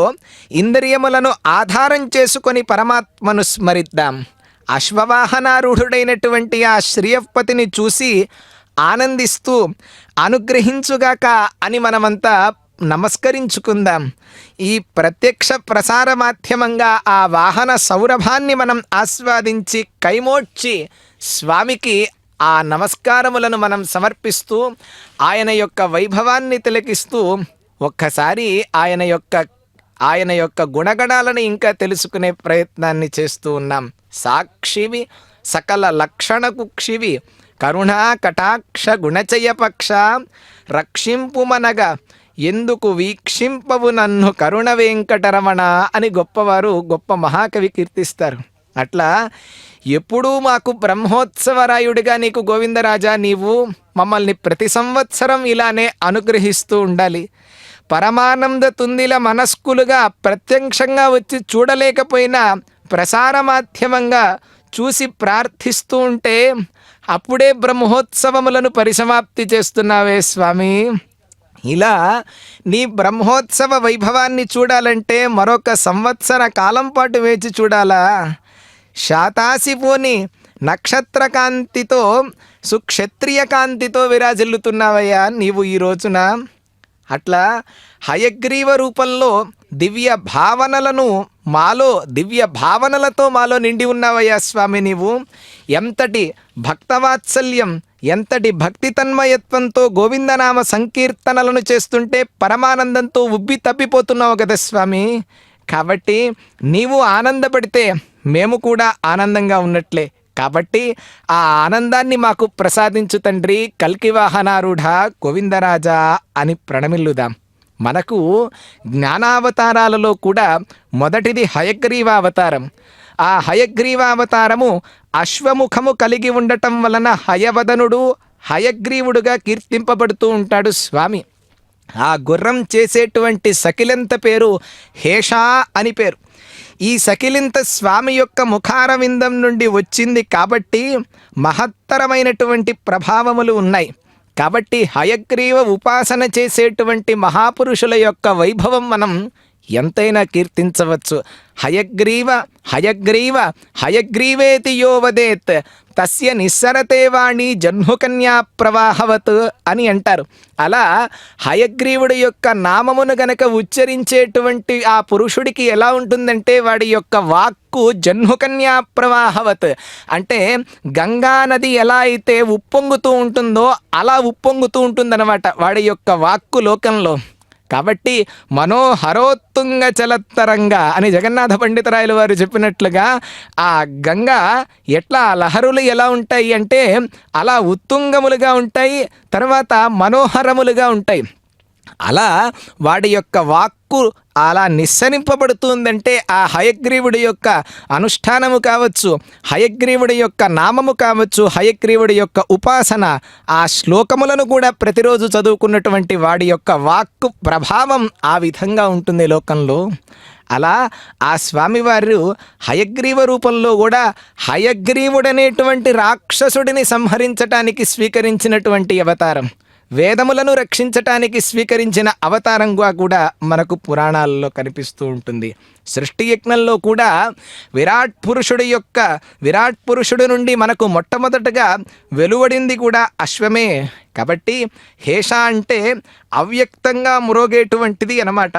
ఇంద్రియములను ఆధారం చేసుకొని పరమాత్మను స్మరిద్దాం. అశ్వవాహనారూఢుడైనటువంటి ఆ శ్రీయపతిని చూసి ఆనందిస్తూ అనుగ్రహించుగాక అని మనమంతా నమస్కరించుకుందాం. ఈ ప్రత్యక్ష ప్రసార మాధ్యమంగా ఆ వాహన సౌరభాన్ని మనం ఆస్వాదించి కైమోడ్చి స్వామికి ఆ నమస్కారములను మనం సమర్పిస్తూ ఆయన యొక్క వైభవాన్ని తిలకిస్తూ ఒక్కసారి ఆయన యొక్క గుణగణాలను ఇంకా తెలుసుకునే ప్రయత్నాన్ని చేస్తూ ఉన్నాం. సాక్షివి సకల లక్షణ కుక్షివి కరుణా కటాక్ష గుణచయపక్ష రక్షింపుమనగా ఎందుకు వీక్షింపవు నన్ను కరుణ వెంకటరమణ అని గొప్ప మహాకవి కీర్తిస్తారు. అట్లా ఎప్పుడూ మాకు బ్రహ్మోత్సవరాయుడిగా నీకు గోవిందరాజా నీవు మమ్మల్ని ప్రతి సంవత్సరం ఇలానే అనుగ్రహిస్తూ ఉండాలి. పరమానంద తుందిల మనస్కులుగా ప్రత్యక్షంగా వచ్చి చూడలేకపోయినా ప్రసార మాధ్యమంగా చూసి ప్రార్థిస్తూ ఉంటే అప్పుడే బ్రహ్మోత్సవములను పరిసమాప్తి చేస్తున్నావే స్వామి. ఇలా నీ బ్రహ్మోత్సవ వైభవాన్ని చూడాలంటే మరొక సంవత్సర కాలం పాటు వేచి చూడాలా? శాతాసిపోని నక్షత్రకాంతితో సుక్షత్రియ కాంతితో విరాజిల్లుతున్నావయ్యా నీవు ఈ రోజున. అట్లా హయగ్రీవ రూపంలో దివ్య భావనలతో మాలో నిండి ఉన్నావయ్యా స్వామి నీవు. ఎంతటి భక్తవాత్సల్యం, ఎంతటి భక్తి తన్మయత్వంతో గోవిందనామ సంకీర్తనలను చేస్తుంటే పరమానందంతో ఉబ్బి తప్పిపోతున్నావు కదా స్వామి. కాబట్టి నీవు ఆనందపడితే మేము కూడా ఆనందంగా ఉన్నట్లే. కాబట్టి ఆ ఆనందాన్ని మాకు ప్రసాదించు తండ్రి కల్కి వాహనారూఢ గోవిందరాజా అని ప్రణమిల్లుదాం. మనకు జ్ఞానావతారాలలో కూడా మొదటిది హయగ్రీవావతారం. ఆ హయగ్రీవావతారము అశ్వముఖము కలిగి ఉండటం వలన హయవదనుడు హయగ్రీవుడుగా కీర్తింపబడుతూ ఉంటాడు స్వామి. ఆ గుర్రం చేసేటువంటి సకిలింత పేరు హేషా అని పేరు. ఈ సకిలింత స్వామి యొక్క ముఖారవిందం నుండి వచ్చింది కాబట్టి మహత్తరమైనటువంటి ప్రభావములు ఉన్నాయి. కాబట్టి హయగ్రీవ ఉపాసన చేసేటువంటి మహాపురుషుల యొక్క వైభవం మనం ఎంతైనా కీర్తించవచ్చు. హయగ్రీవ హయగ్రీవ హయగ్రీవేతి యో వదేత్ తస్య నిస్సరతే వాణి జహ్నుకన్యా ప్రవాహవత్ అని అంటారు. అలా హయగ్రీవుడి యొక్క నామమును గనక ఉచ్చరించేటువంటి ఆ పురుషుడికి ఎలా ఉంటుందంటే వాడి యొక్క వాక్కు జహ్నుకన్యా ప్రవాహవత్ అంటే గంగా నది ఎలా అయితే ఉప్పొంగుతూ ఉంటుందో అలా ఉప్పొంగుతూ ఉంటుందన్నమాట వాడి యొక్క వాక్కు లోకంలో. కాబట్టి మనోహరోత్తుంగ చలత్తరంగా అని జగన్నాథ పండితరాయలు వారు చెప్పినట్లుగా ఆ గంగా ఎట్లా లహరులు ఎలా ఉంటాయి అంటే అలా ఉత్తుంగములుగా ఉంటాయి, తర్వాత మనోహరములుగా ఉంటాయి. అలా వాడి యొక్క వాక్కు వాక్కు అలా నిస్సరింపబడుతుందంటే ఆ హయగ్రీవుడి యొక్క అనుష్ఠానము కావచ్చు, హయగ్రీవుడి యొక్క నామము కావచ్చు, హయగ్రీవుడి యొక్క ఉపాసన, ఆ శ్లోకములను కూడా ప్రతిరోజు చదువుకున్నటువంటి వాడి యొక్క వాక్కు ప్రభావం ఆ విధంగా ఉంటుంది లోకంలో. అలా ఆ స్వామివారు హయగ్రీవ రూపంలో కూడా హయగ్రీవుడనేటువంటి రాక్షసుడిని సంహరించటానికి స్వీకరించినటువంటి అవతారం, వేదములను రక్షించటానికి స్వీకరించిన అవతారంగా కూడా మనకు పురాణాలలో కనిపిస్తూ ఉంటుంది. సృష్టి యజ్ఞంలో కూడా విరాట్ పురుషుడు నుండి మనకు మొట్టమొదటగా వెలువడింది కూడా అశ్వమే. కాబట్టి హేష అంటే అవ్యక్తంగా మ్రోగేటువంటిది అన్నమాట.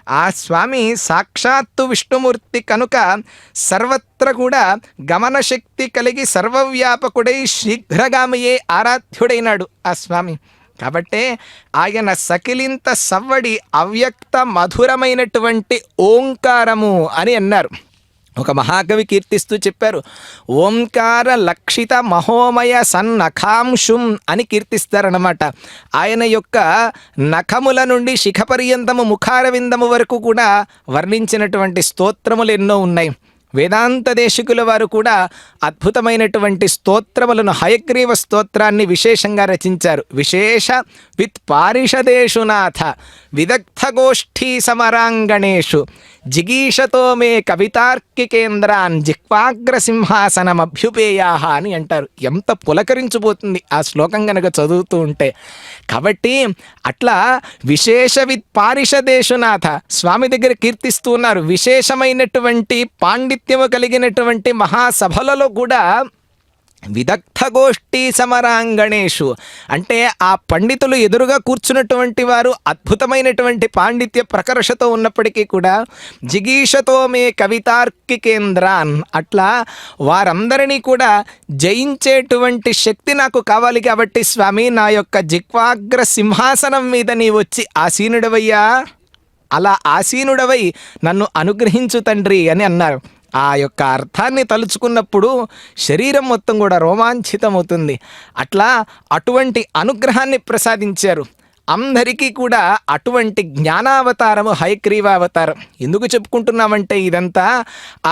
ఆ స్వామి సాక్షాత్తు విష్ణుమూర్తి కనుక సర్వత్ర కూడా గమనశక్తి కలిగి సర్వవ్యాపకుడై శీఘ్రగామియే ఆరాధ్యుడైనాడు ఆ స్వామి. కాబట్టే ఆయన సకిలింత సవ్వడి అవ్యక్త మధురమైనటువంటి ఓంకారము అని అన్నారు. ఒక మహాకవి కీర్తిస్తూ చెప్పారు, ఓంకార లక్షిత మహోమయ సన్నఖాంశుం అని కీర్తిస్తారన్నమాట. ఆయన యొక్క నఖముల నుండి శిఖ పర్యంతము ముఖారవిందము వరకు కూడా వర్ణించినటువంటి స్తోత్రములు ఎన్నో ఉన్నాయి. వేదాంత దేశికుల వారు కూడా అద్భుతమైనటువంటి స్తోత్రములను, హయగ్రీవ స్తోత్రాన్ని విశేషంగా రచించారు. విశేష విత్ పారిషదేషునాథ విదగ్ధ గోష్ఠీ సమరాంగణేషు జిగీషతో మే కవితార్కికేంద్రాన్ జిహ్వాగ్రసింహాసనమభ్యుపేయాహ అని అంటారు. ఎంత పులకరించిపోతుంది ఆ శ్లోకం కనుక చదువుతూ ఉంటే. కాబట్టి అట్లా విశేష విత్ పారిషదేషునాథ స్వామి దగ్గర కీర్తిస్తూ ఉన్నారు. విశేషమైనటువంటి పాండిత్యము కలిగినటువంటి మహాసభలలో కూడా విదగ్ధ గోష్ఠీ సమరాంగణేషు అంటే ఆ పండితులు ఎదురుగా కూర్చున్నటువంటి వారు అద్భుతమైనటువంటి పాండిత్య ప్రకర్షతో ఉన్నప్పటికీ కూడా జిగీషతో మే కవితార్కికేంద్రాన్ అట్లా వారందరినీ కూడా జయించేటువంటి శక్తి నాకు కావాలి. కాబట్టి స్వామి నా యొక్క జిహ్వాగ్ర సింహాసనం మీద నీ వచ్చి ఆసీనుడవయ్యా, అలా ఆసీనుడవై నన్ను అనుగ్రహించు తండ్రి అని అన్నారు. ఆ యొక్క అర్థాన్ని తలుచుకున్నప్పుడు శరీరం మొత్తం కూడా రోమాంచితమవుతుంది. అట్లా అటువంటి అనుగ్రహాన్ని ప్రసాదించారు. అందరికీ కూడా అటువంటి జ్ఞానావతారము హయగ్రీవావతారం. ఎందుకు చెప్పుకుంటున్నామంటే ఇదంతా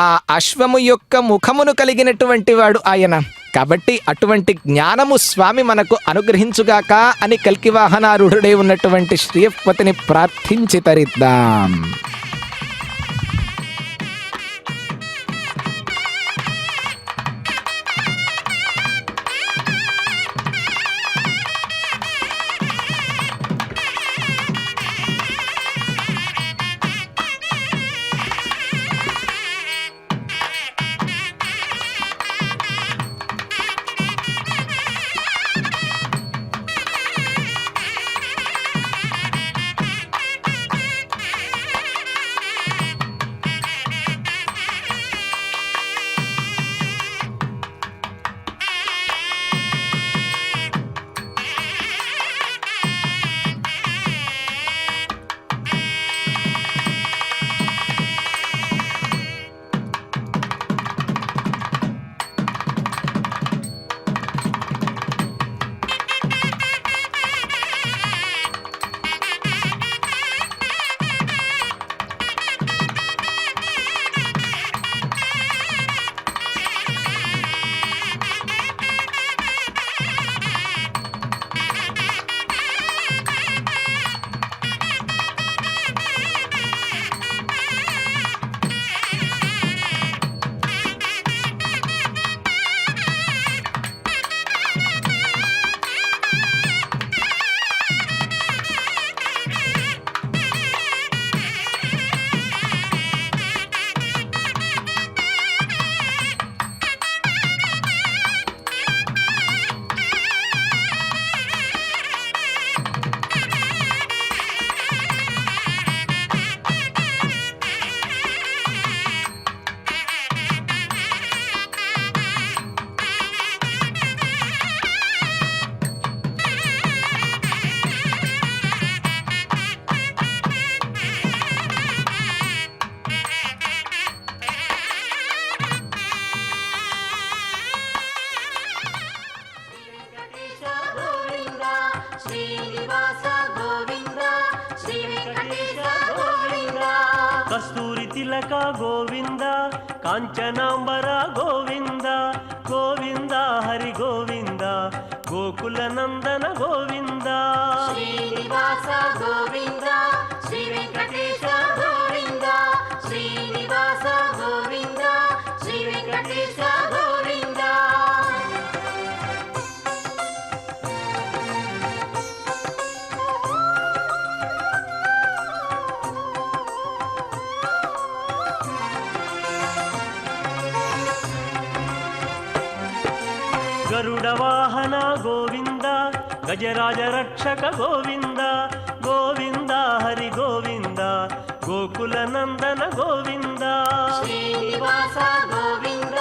ఆ అశ్వము యొక్క ముఖమును కలిగినటువంటి వాడు ఆయన. కాబట్టి అటువంటి జ్ఞానము స్వామి మనకు అనుగ్రహించుగాక అని కల్కి వాహనారూఢుడై ఉన్నటువంటి శ్రీయపతిని ప్రార్థించి తరిద్దాం. కస్తూరి తిలక గోవింద కాంచనాంబర గోవింద గోవింద హరి గోవింద గోకుల నందన గోవింద శ్రీనివాస గోవింద శ్రీ వెంకటేశ గోవింద శ్రీనివాస గోవింద శ్రీ వెంకటేశ గోవింద గరుడ వాహన గోవింద గజరాజ రక్షక గోవింద గోవింద హరి గోవింద గోకుల నందన గోవింద శ్రీనివాస గోవింద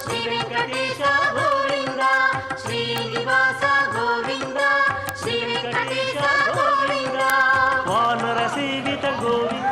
శ్రీ వెంకటేశ గోవింద శ్రీనివాస గోవింద శ్రీ వెంకటేశ గోవింద వానర సేవిత గోవింద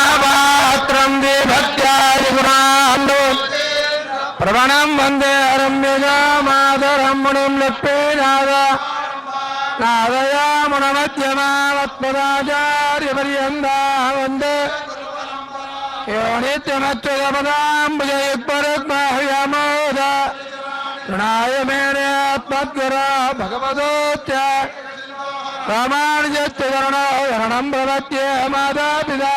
ఆదిజరుడాశీపాత్రం భక్త్యాదిగుణాందు ప్రవణం వందే రమ్యజామాదరమ్ముణం లప్పేనాద నాదయాముణమధ్యమావత్పదాచార్యపర్యందా వందే యో నిత్యమచ్యుతపదాంబుజయుగ్మరుగ్మహ్యమోద ప్రణాయ మేనే ఆత్మద్గుర భగవదోత్య రామానుజరణం ప్రపత్యే మాతాపితా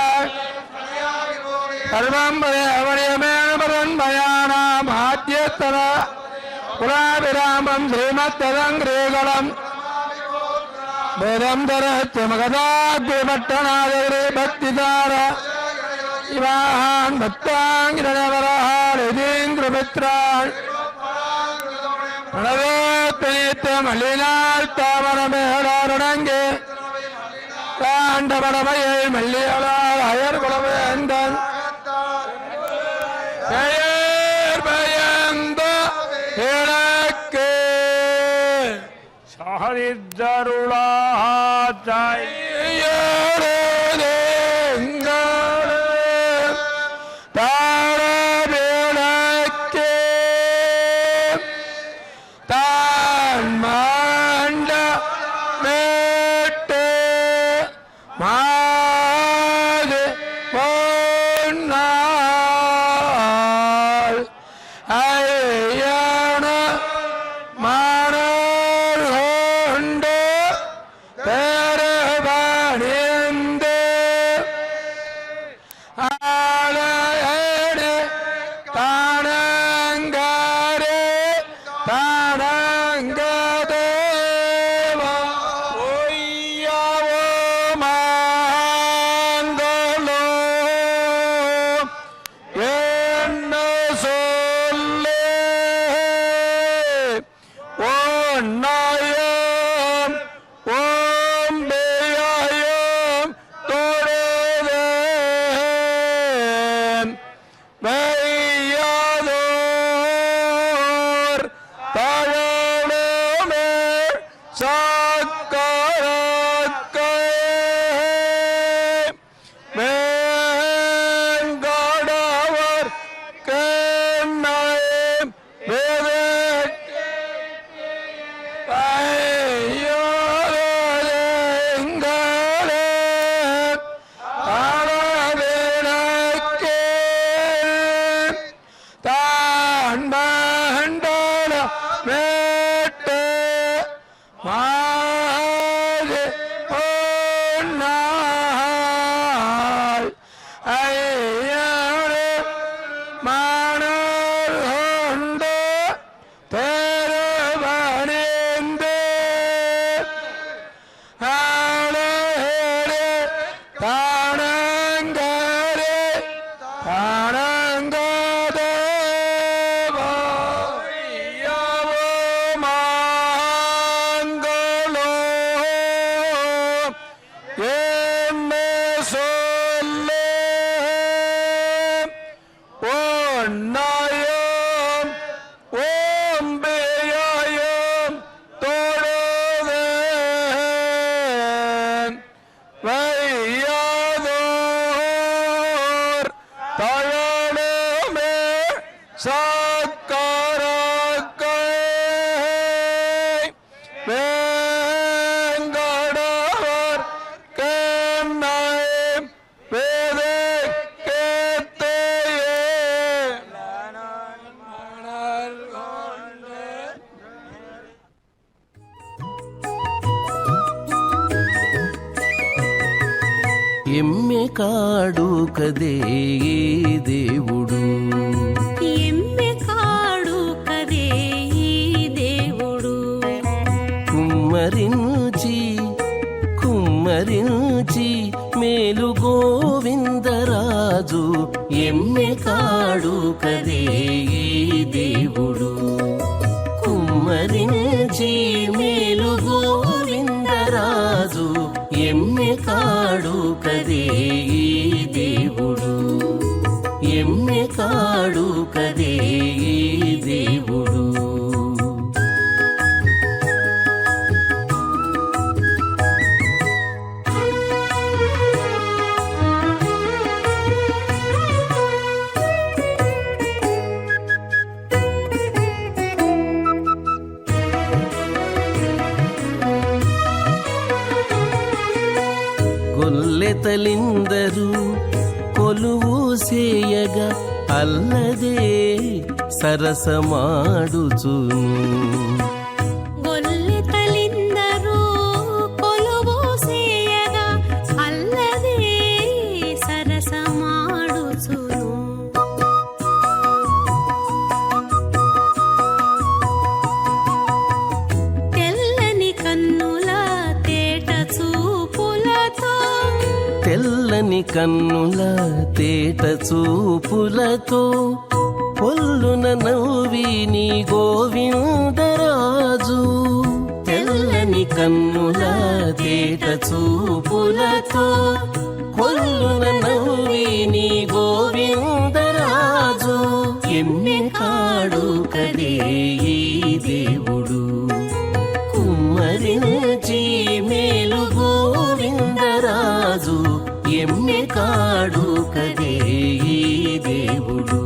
సర్వం వరేమేణ పరన్మయానామాద్యత్తర పురాభిరామం శ్రీమత్తదంగ్రేగళం వేదం ధరత్వమగదాగ్రిపట్టణాదగ్రే భక్తిదార ఇవాహాన్ భక్తాంగిరవరహాళీంద్రమిత్రాన్ மல்லினால் தாமர மேலாருடங்கே காண்டபடமையை மல்லியலால் அயர் குலவேந்தன் பெயர் பயந்த இலக்கு ஏன்னே சொல்லே ஓநாயம் ஓம்பேயாயம் தோழதேன் வையாதோர் தழனமே சாக்காராக்கை வேங்கடவர் கண்ணை வேதை கேத்தையே மணல் கொண்டு ఎమ్మె కాడు కదే దేవుడు ఎమ్మె కాడు కదే ఈ దేవుడు కుమ్మరించి కుమ్మరించి మేలు గోవిందరాజు ఎమ్మె కాడు కదే దేవుడు కుమ్మరించి మేలు గోవిందరాజు ఎమ్మె కాడు కదే దేవుడు ఎమ్మె కాడు కదే దేవుడు గొల్లెతలిందరు కొలువు సేయగ అల్లదే సరసమాడుచును గొల్లెతలిందరూ కొలువు సేయగా అల్లదే సరసమాడుచును తెల్లని కన్నుల తేట చూపులతో తెల్లని కన్నుల తేట చూపులతో పొల్లున నవ్విని గోవిందరాజు తెల్లని కన్నుల తేట చూపులతో పొల్లున నవ్విని గోవిందరాజు ఎమ్మె కాడు కదే ఈ దేవుడు కుమ్మరించి మేలు గోవిందరాజు ఎమ్మె కాడు కదే ఈ దేవుడు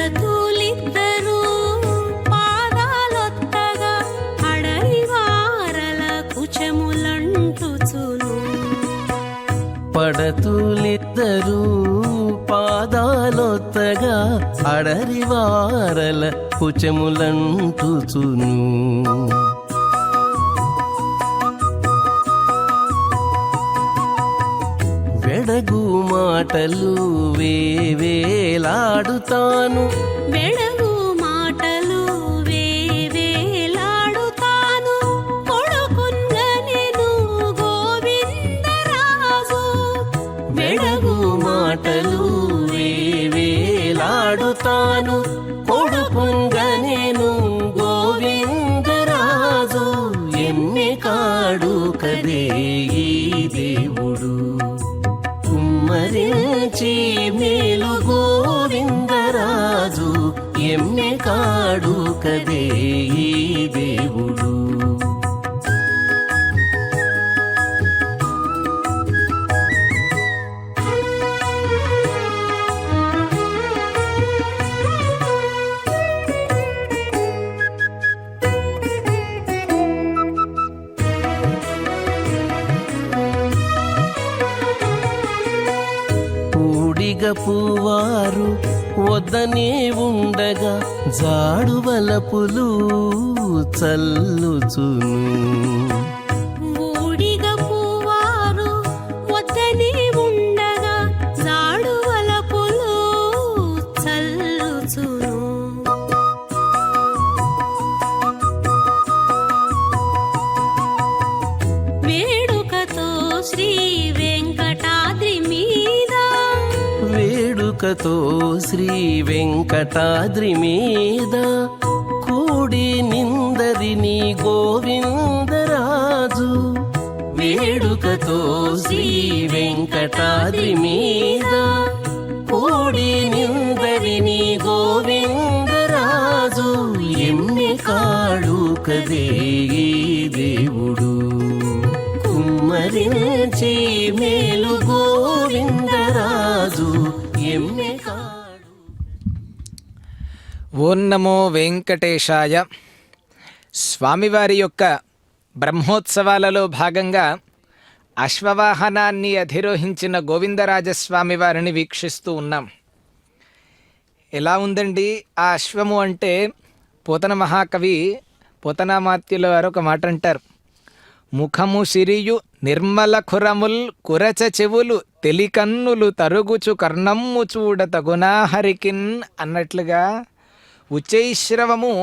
పడతూలిద్దరూ పాదాలొత్తగా అడరివారల కుచములంటుచును పడతులిద్దరూ పాదాలొత్తగా అడరివారల కుచములంటుచును వెడగు మాటలు వేవేలాడుతాను వెడగు మాటలు వేవేలాడుతాను కొడుకున్ననెను గోవిందరాజు వెడగు మాటలు వేవేలాడుతాను కొడుకుంగనేను గోవిందరాజు ఎమ్మె కాడు కదే ఈ దేవుడు కుమ్మరించి మేలు గోవిందరాజు ఎమ్మె కాడు కదే ఈ దేవుడు పూవారు వద్దనే ఉండగా జాడువలపులు చల్లుచును ఊడిగ పువ్వారు వద్దనే ఉండగా జాడువలపులు చల్లుచును వేడుకతో శ్రీ వెంకటాద్రి మీద కూడి నిందరిని గోవిందరాజు. వేడుకతో శ్రీ వెంకటాద్రి మీద కూడి నిందరిని గోవిందరాజు. ఎమ్మె కాడు కదే ఈ దేవుడు, కుమ్మరించే మేలు గోవిందరాజు. ఎమ్మె కాడు. ఓం నమో వెంకటేశాయ. స్వామివారి యొక్క బ్రహ్మోత్సవాలలో భాగంగా అశ్వవాహనాన్ని అధిరోహించిన గోవిందరాజస్వామి వారిని వీక్షిస్తూ ఉన్నాం. ఎలా ఉందండి ఆ అశ్వము అంటే, పోతన మహాకవి పోతనామాత్యుల వారు ఒక మాట అంటారు, ముఖము సిరియు నిర్మల ఖురముల్ కురచ చెవులు తెలికన్నులు తరుగుచు కర్ణమ్ము చూడ తగునాహరికిన్ అన్నట్లుగా ఉచ్చైశ్రవము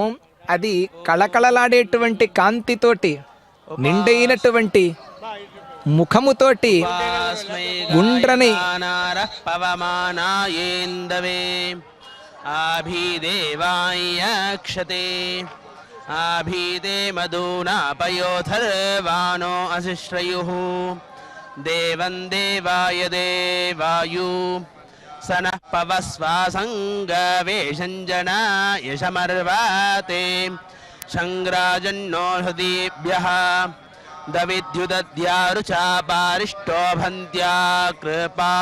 అది కళకళలాడేటువంటి కాంతితోటి నిండైనటువంటి ముఖముతోటి గుండ్రని పవమానాయేందవే ఆభిదేవాయక్షతే ఆభిదే మధూనా పయోధర్వాణో అసిశ్రయుః దేవం దేవాయ దేవాయు సనః పవస్వాసంగవేషంజనా యశమర్వాతే సంగ్రాజన్నో హృదీభ్యః దవిద్యుదద్యారుచాపారిష్టోభంత్యా కృపా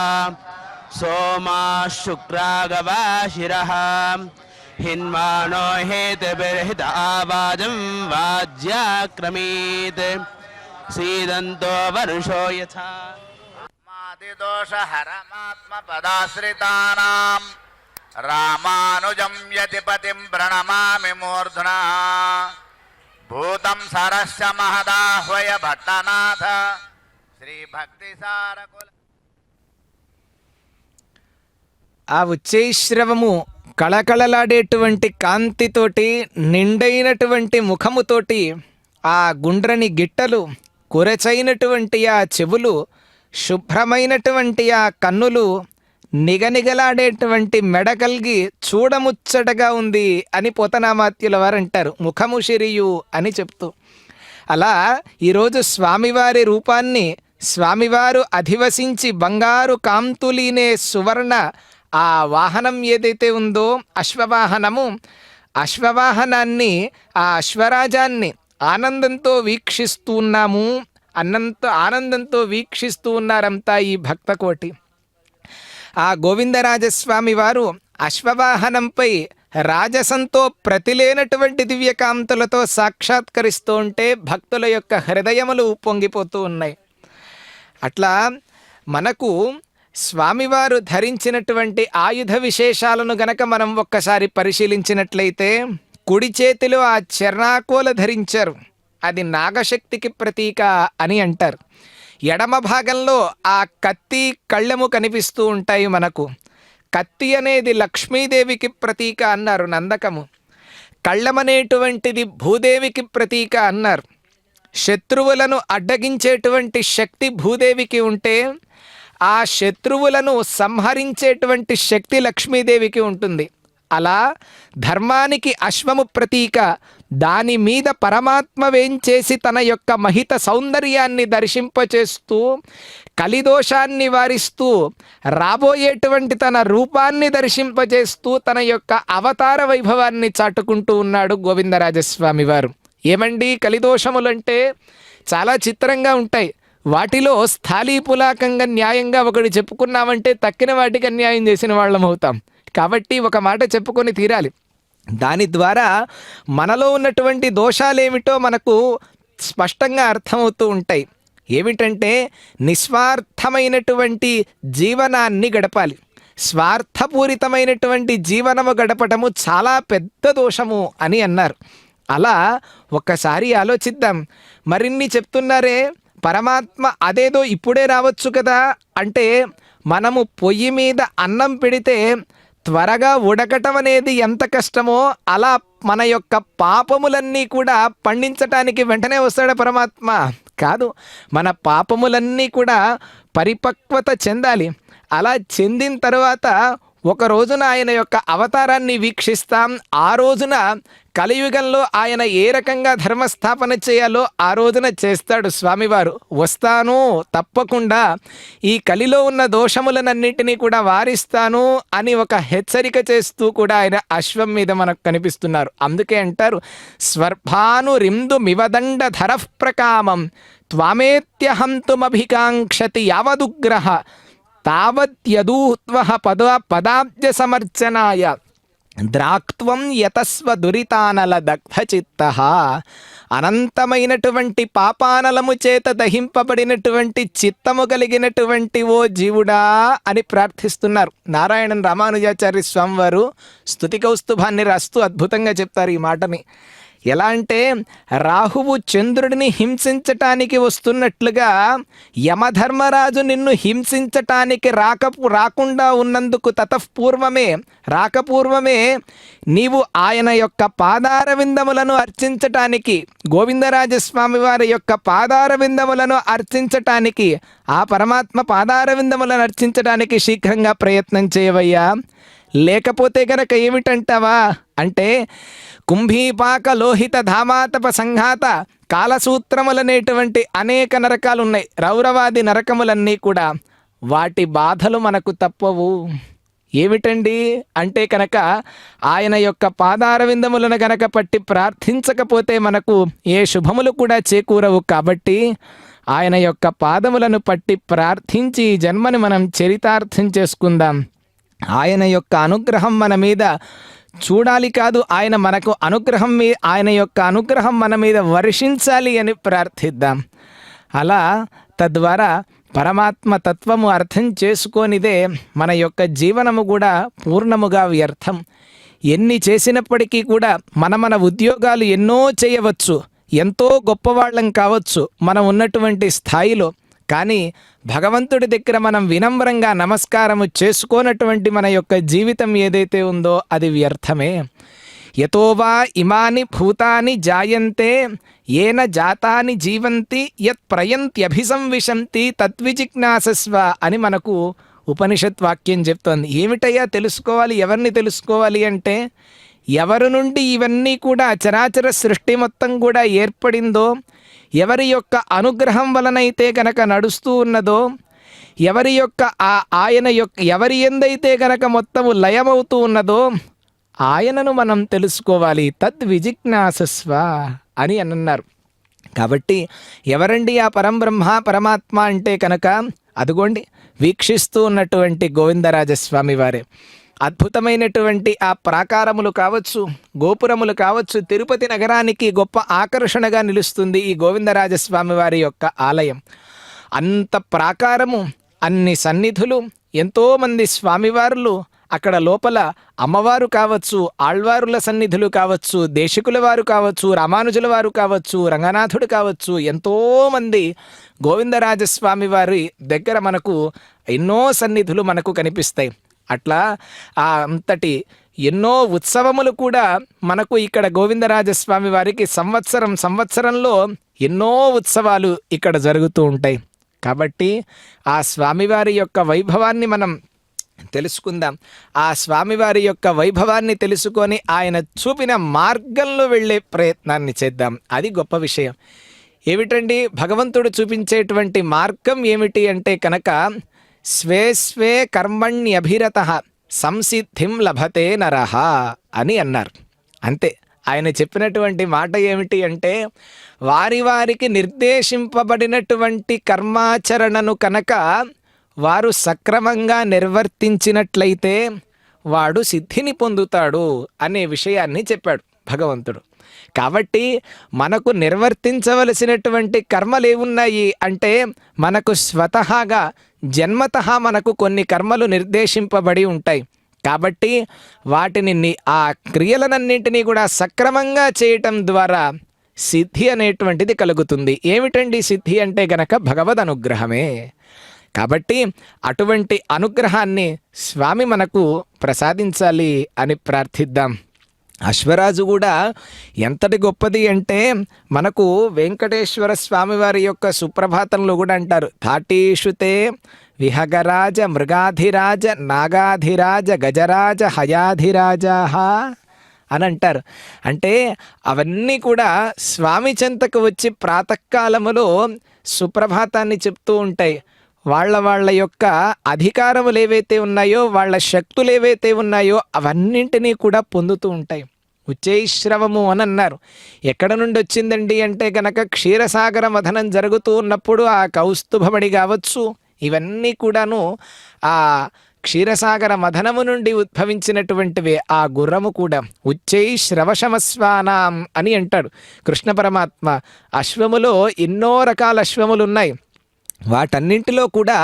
సోమా శుక్రాగవాశిరః హిన్మానో హేతుభిర్హిత ఆవాజం వాజ్యాక్రమీత్ సీదంతో వర్షో యథా మాదిదోషహరమాత్మపదాశ్రితానాం రామానుజం యతిపతిం ప్రణమామి మూర్ధ్నా భూతం సరస్య మహదాహ్వయ భట్టనాథ శ్రీ భక్తి సారకుల. ఆ ఉచ్చైశ్రవము కళకళలాడేటువంటి కాంతితోటి నిండైనటువంటి ముఖముతోటి ఆ గుండ్రని గిట్టలు, కురచైనటువంటి ఆ చెవులు, శుభ్రమైనటువంటి ఆ కన్నులు, నిగనిగలాడేటువంటి మెడ కలిగి చూడముచ్చటగా ఉంది అని పోతనామాత్యుల వారు అంటారు, ముఖము శిరియు అని చెప్తూ. అలా ఈరోజు స్వామివారి రూపాన్ని స్వామివారు అధివసించి బంగారు కాంతులీనే సువర్ణ ఆ వాహనం ఏదైతే ఉందో అశ్వవాహనము, అశ్వవాహనాన్ని ఆ అశ్వరాజాన్ని ఆనందంతో వీక్షిస్తూ ఉన్నాము. ఆనందంతో వీక్షిస్తూ ఉన్నారంతా ఈ భక్తకోటి. ఆ గోవిందరాజస్వామి వారు అశ్వవాహనంపై రాజసంతో ప్రతిలేనటువంటి దివ్యకాంతులతో సాక్షాత్కరిస్తూ ఉంటే భక్తుల యొక్క హృదయములు పొంగిపోతూ ఉన్నాయి. అట్లా మనకు స్వామివారు ధరించినటువంటి ఆయుధ విశేషాలను గనక మనం ఒక్కసారి పరిశీలించినట్లయితే, కుడి చేతిలో ఆ చర్నాకోల ధరించారు, అది నాగశక్తికి ప్రతీక అని అంటారు. ఎడమ భాగంలో ఆ కత్తి కళ్ళెము కనిపిస్తూ ఉంటాయి మనకు. కత్తి అనేది లక్ష్మీదేవికి ప్రతీక అన్నారు నందకము. కళ్ళమనేటువంటిది భూదేవికి ప్రతీక అన్నారు. శత్రువులను అడ్డగించేటువంటి శక్తి భూదేవికి ఉంటే, ఆ శత్రువులను సంహరించేటువంటి శక్తి లక్ష్మీదేవికి ఉంటుంది. అలా ధర్మానికి అశ్వము ప్రతీక, దాని మీద పరమాత్మ వేంచేసి తన యొక్క మహిత సౌందర్యాన్ని దర్శింపచేస్తూ, కలిదోషాన్ని వారిస్తూ, రాబోయేటువంటి తన రూపాన్ని దర్శింపచేస్తూ తన యొక్క అవతార వైభవాన్ని చాటుకుంటూ ఉన్నాడు గోవిందరాజస్వామి వారు. ఏమండి కలిదోషములంటే చాలా చిత్రంగా ఉంటాయి. వాటిలో స్థాళీపులాకంగా న్యాయంగా ఒకటి చెప్పుకున్నామంటే తక్కిన వాటికి అన్యాయం చేసిన వాళ్ళం అవుతాం. కాబట్టి ఒక మాట చెప్పుకొని తీరాలి. దాని ద్వారా మనలో ఉన్నటువంటి దోషాలేమిటో మనకు స్పష్టంగా అర్థమవుతూ ఉంటాయి. ఏమిటంటే నిస్వార్థమైనటువంటి జీవనాన్ని గడపాలి. స్వార్థపూరితమైనటువంటి జీవనము గడపటము చాలా పెద్ద దోషము అని అన్నారు. అలా ఒక్కసారి ఆలోచిద్దాం. మరిన్ని చెప్తున్నారే, పరమాత్మ అదేదో ఇప్పుడే రావచ్చు కదా అంటే, మనము పొయ్యి మీద అన్నం పెడితే త్వరగా ఉడకటం అనేది ఎంత కష్టమో, అలా మన యొక్క పాపములన్నీ కూడా పండించటానికి వెంటనే వస్తాడా పరమాత్మ? కాదు. మన పాపములన్నీ కూడా పరిపక్వత చెందాలి. అలా చెందిన తర్వాత ఒక రోజున ఆయన యొక్క అవతారాన్ని వీక్షిస్తాం. ఆ రోజున కలియుగంలో ఆయన ఏ రకంగా ధర్మస్థాపన చేయాలో ఆ రోజున చేస్తాడు స్వామివారు. వస్తాను తప్పకుండా, ఈ కలిలో ఉన్న దోషములనన్నింటినీ కూడా వారిస్తాను అని ఒక హెచ్చరిక చేస్తూ కూడా ఆయన అశ్వం మీద మనకు కనిపిస్తున్నారు. అందుకే అంటారు, స్వర్భాను రిందు మివదండ ధరః ప్రకామం త్వామేత్యహంతుమభికాంక్షతి యావదుగ్రహ తావద్యదూత్వః పదాబ్జ సమర్చనాయ ద్రాక్త్వం యతస్వ దురితానల దగ్ధచిత్తః. అనంతమైనటువంటి పాపానలము చేత దహింపబడినటువంటి చిత్తము కలిగినటువంటి ఓ జీవుడా అని ప్రార్థిస్తున్నారు. నారాయణన్ రామానుజాచార్య స్వామి వారు స్తుతి కౌస్తుభాన్ని రాస్తూ అద్భుతంగా చెప్తారు ఈ మాటని. ఎలా అంటే, రాహువు చంద్రుడిని హింసించటానికి వస్తున్నట్లుగా యమధర్మరాజు నిన్ను హింసించటానికి రాకుండా ఉన్నందుకు రాకపూర్వమే నీవు ఆయన యొక్క పాదార విందములను అర్చించటానికి, గోవిందరాజస్వామి వారి యొక్క పాదార విందములను అర్చించటానికి, ఆ పరమాత్మ పాదార విందములను అర్చించటానికి శీఘ్రంగా ప్రయత్నం చేయవయ్యా. లేకపోతే గనక ఏమిటంటావా అంటే, కుంభీపాక లోహిత ధామాతప సంఘాత కాలసూత్రములనేటువంటి అనేక నరకాలు ఉన్నాయి, రౌరవాది నరకములన్నీ కూడా. వాటి బాధలు మనకు తప్పవు. ఏమిటండి అంటే కనుక, ఆయన యొక్క పాదార విందములను గనక పట్టి ప్రార్థించకపోతే మనకు ఏ శుభములు కూడా చేకూరవు. కాబట్టి ఆయన యొక్క పాదములను పట్టి ప్రార్థించి జన్మని మనం చరితార్థం చేసుకుందాం. ఆయన యొక్క అనుగ్రహం మన మీద చూడాలి కాదు, ఆయన యొక్క అనుగ్రహం మన మీద వర్షించాలి అని ప్రార్థిద్దాం. అలా తద్వారా పరమాత్మ తత్వము అర్థం చేసుకోనిదే మన యొక్క జీవనము కూడా పూర్ణముగా వ్యర్థం. ఎన్ని చేసినప్పటికీ కూడా మన ఉద్యోగాలు ఎన్నో చేయవచ్చు, ఎంతో గొప్పవాళ్ళం కావచ్చు మనం ఉన్నటువంటి స్థాయిలో. కానీ భగవంతుడి దగ్గర మనం వినమ్రంగా నమస్కారము చేసుకోనటువంటి మన యొక్క జీవితం ఏదైతే ఉందో అది వ్యర్థమే. యతోవా ఇమాని భూతాని జాయంతే ఏన జాతాని జీవంతి యత్ ప్రయంత్యభిసంవిశంతి తద్విజిజ్ఞాసస్వ అని మనకు ఉపనిషత్ వాక్యం చెప్తోంది. ఏమిటయ్యా తెలుసుకోవాలి, ఎవరిని తెలుసుకోవాలి అంటే, ఎవరి నుండి ఇవన్నీ కూడా చరాచర సృష్టి మొత్తం కూడా ఏర్పడిందో, ఎవరి యొక్క అనుగ్రహం వలనైతే గనక నడుస్తూ ఉన్నదో, ఎవరి ఎందైతే గనక మొత్తము లయమవుతూ ఉన్నదో ఆయనను మనం తెలుసుకోవాలి. తద్విజిజ్ఞాసస్వ అని అన్నారు. కాబట్టి ఎవరండి ఆ పరంబ్రహ్మ పరమాత్మ అంటే కనుక, అదిగోండి వీక్షిస్తూ ఉన్నటువంటి గోవిందరాజస్వామి వారే. అద్భుతమైనటువంటి ఆ ప్రాకారములు కావచ్చు, గోపురములు కావచ్చు, తిరుపతి నగరానికి గొప్ప ఆకర్షణగా నిలుస్తుంది ఈ గోవిందరాజస్వామి వారి యొక్క ఆలయం. అంత ప్రాకారము, అన్ని సన్నిధులు, ఎంతోమంది స్వామివారులు, అక్కడ లోపల అమ్మవారు కావచ్చు, ఆళ్వారుల సన్నిధులు కావచ్చు, దేశికుల వారు కావచ్చు, రామానుజుల వారు కావచ్చు, రంగనాథుడు కావచ్చు, ఎంతోమంది గోవిందరాజస్వామి వారి దగ్గర మనకు ఎన్నో సన్నిధులు మనకు కనిపిస్తాయి. అట్లా ఆ అంతటి ఎన్నో ఉత్సవములు కూడా మనకు ఇక్కడ గోవిందరాజస్వామి వారికి సంవత్సరంలో ఎన్నో ఉత్సవాలు ఇక్కడ జరుగుతూ ఉంటాయి. కాబట్టి ఆ స్వామివారి యొక్క వైభవాన్ని మనం తెలుసుకుందాం. ఆ స్వామివారి యొక్క వైభవాన్ని తెలుసుకొని ఆయన చూపిన మార్గంలో వెళ్ళే ప్రయత్నాన్ని చేద్దాం. అది గొప్ప విషయం. ఏమిటండి భగవంతుడు చూపించేటువంటి మార్గం ఏమిటి అంటే కనుక, స్వే స్వే కర్మణ్యభిరతః సంసిద్ధిం లభతే నరః అని అన్నారు. అంతే. ఆయన చెప్పినటువంటి మాట ఏమిటి అంటే, వారికి నిర్దేశింపబడినటువంటి కర్మాచరణను కనుక వారు సక్రమంగా నిర్వర్తించినట్లయితే వాడు సిద్ధిని పొందుతాడు అనే విషయాన్ని చెప్పాడు భగవంతుడు. కాబట్టి మనకు నిర్వర్తించవలసినటువంటి కర్మలు ఏమున్నాయి అంటే, మనకు స్వతహాగా జన్మతః మనకు కొన్ని కర్మలు నిర్దేశింపబడి ఉంటాయి. కాబట్టి వాటిని ఆ క్రియలనన్నింటినీ కూడా సక్రమంగా చేయటం ద్వారా సిద్ధి అనేటువంటిది కలుగుతుంది. ఏమిటండి సిద్ధి అంటే గనక భగవద్ అనుగ్రహమే. కాబట్టి అటువంటి అనుగ్రహాన్ని స్వామి మనకు ప్రసాదించాలి అని ప్రార్థిద్దాం. అశ్వరాజు కూడా ఎంతటి గొప్పది అంటే మనకు వెంకటేశ్వర స్వామి వారి యొక్క సుప్రభాతంలో కూడా అంటారు, తాటీషుతే విహగరాజ మృగాధిరాజ నాగాధిరాజ గజరాజ హయాధిరాజాహ అని అంటారు. అంటే అవన్నీ కూడా స్వామి చెంతకు వచ్చి ప్రాతకాలములో సుప్రభాతాన్ని చెప్తూ ఉంటాయి. వాళ్ళ యొక్క అధికారములు ఏవైతే ఉన్నాయో, వాళ్ళ శక్తులు ఏవైతే ఉన్నాయో అవన్నింటినీ కూడా పొందుతూ ఉంటాయి. ఉచ్చైశ్రవము అని అన్నారు. ఎక్కడ నుండి వచ్చిందండి అంటే కనుక క్షీరసాగర మథనం జరుగుతూ ఉన్నప్పుడు ఆ కౌస్తుభమణి కావచ్చు, ఇవన్నీ కూడాను ఆ క్షీరసాగర మథనము నుండి ఉద్భవించినటువంటివే. ఆ గుర్రము కూడా ఉచ్చైశ్రవశమస్వానాం అని అంటాడు కృష్ణ పరమాత్మ. అశ్వములో ఎన్నో రకాల అశ్వములు ఉన్నాయి. వాటన్నింటిలో కూడా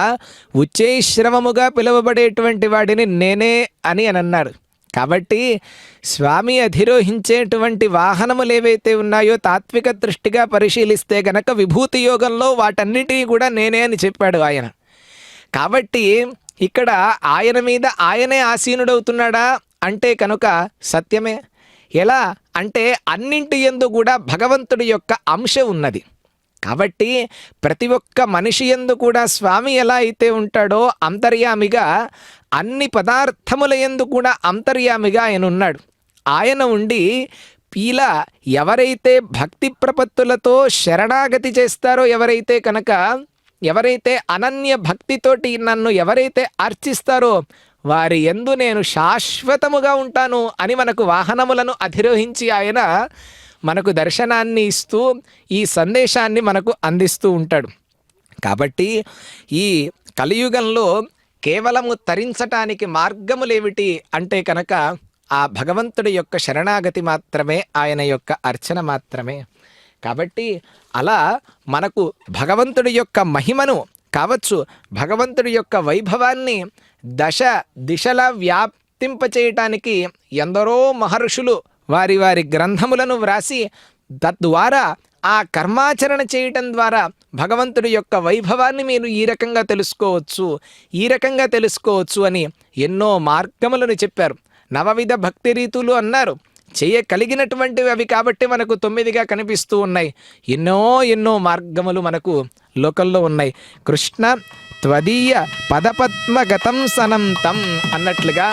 ఉచ్చైశ్రవముగా పిలువబడేటువంటి వాడిని నేనే అని అన్నారు. కాబట్టి స్వామి అధిరోహించేటువంటి వాహనములు ఏవైతే ఉన్నాయో తాత్విక దృష్టిగా పరిశీలిస్తే గనక విభూతి యోగంలో వాటన్నిటినీ కూడా నేనే అని చెప్పాడు ఆయన. కాబట్టి ఇక్కడ ఆయన మీద ఆయనే ఆసీనుడవుతున్నాడా అంటే కనుక సత్యమే. ఎలా అంటే అన్నింటి యందు కూడా భగవంతుడి యొక్క అంశ ఉన్నది. కాబట్టి ప్రతి ఒక్క మనిషి యందు కూడా స్వామి ఎలా అయితే ఉంటాడో అంతర్యామిగా అన్ని పదార్థముల యందు కూడా అంతర్యామిగా ఆయన ఉన్నాడు. ఆయన ఉండి ఇలా ఎవరైతే భక్తి ప్రపత్తులతో శరణాగతి చేస్తారో, ఎవరైతే అనన్య భక్తితోటి నన్ను ఎవరైతే అర్చిస్తారో వారి యందు నేను శాశ్వతముగా ఉంటాను అని మనకు వాహనములను అధిరోహించి ఆయన మనకు దర్శనాన్ని ఇస్తూ ఈ సందేశాన్ని మనకు అందిస్తూ ఉంటాడు. కాబట్టి ఈ కలియుగంలో కేవలము తరించటానికి మార్గములేమిటి అంటే కనుక ఆ భగవంతుడి యొక్క శరణాగతి మాత్రమే, ఆయన యొక్క అర్చన మాత్రమే. కాబట్టి అలా మనకు భగవంతుడి యొక్క మహిమను కావచ్చు, భగవంతుడి యొక్క వైభవాన్ని దశ దిశలా వ్యాప్తింపచేయటానికి ఎందరో మహర్షులు వారి వారి గ్రంథములను వ్రాసి తద్వారా ఆ కర్మాచరణ చేయటం ద్వారా భగవంతుడి యొక్క వైభవాన్ని మీరు ఈ రకంగా తెలుసుకోవచ్చు అని ఎన్నో మార్గములను చెప్పారు. నవవిధ భక్తి రీతులు అన్నారు. చేయగలిగినటువంటివి అవి కాబట్టి మనకు 9గా కనిపిస్తూ ఉన్నాయి. ఎన్నో మార్గములు మనకు లోకంలో ఉన్నాయి. కృష్ణ త్వదీయ పదపద్మగతం సనంతం అన్నట్లుగా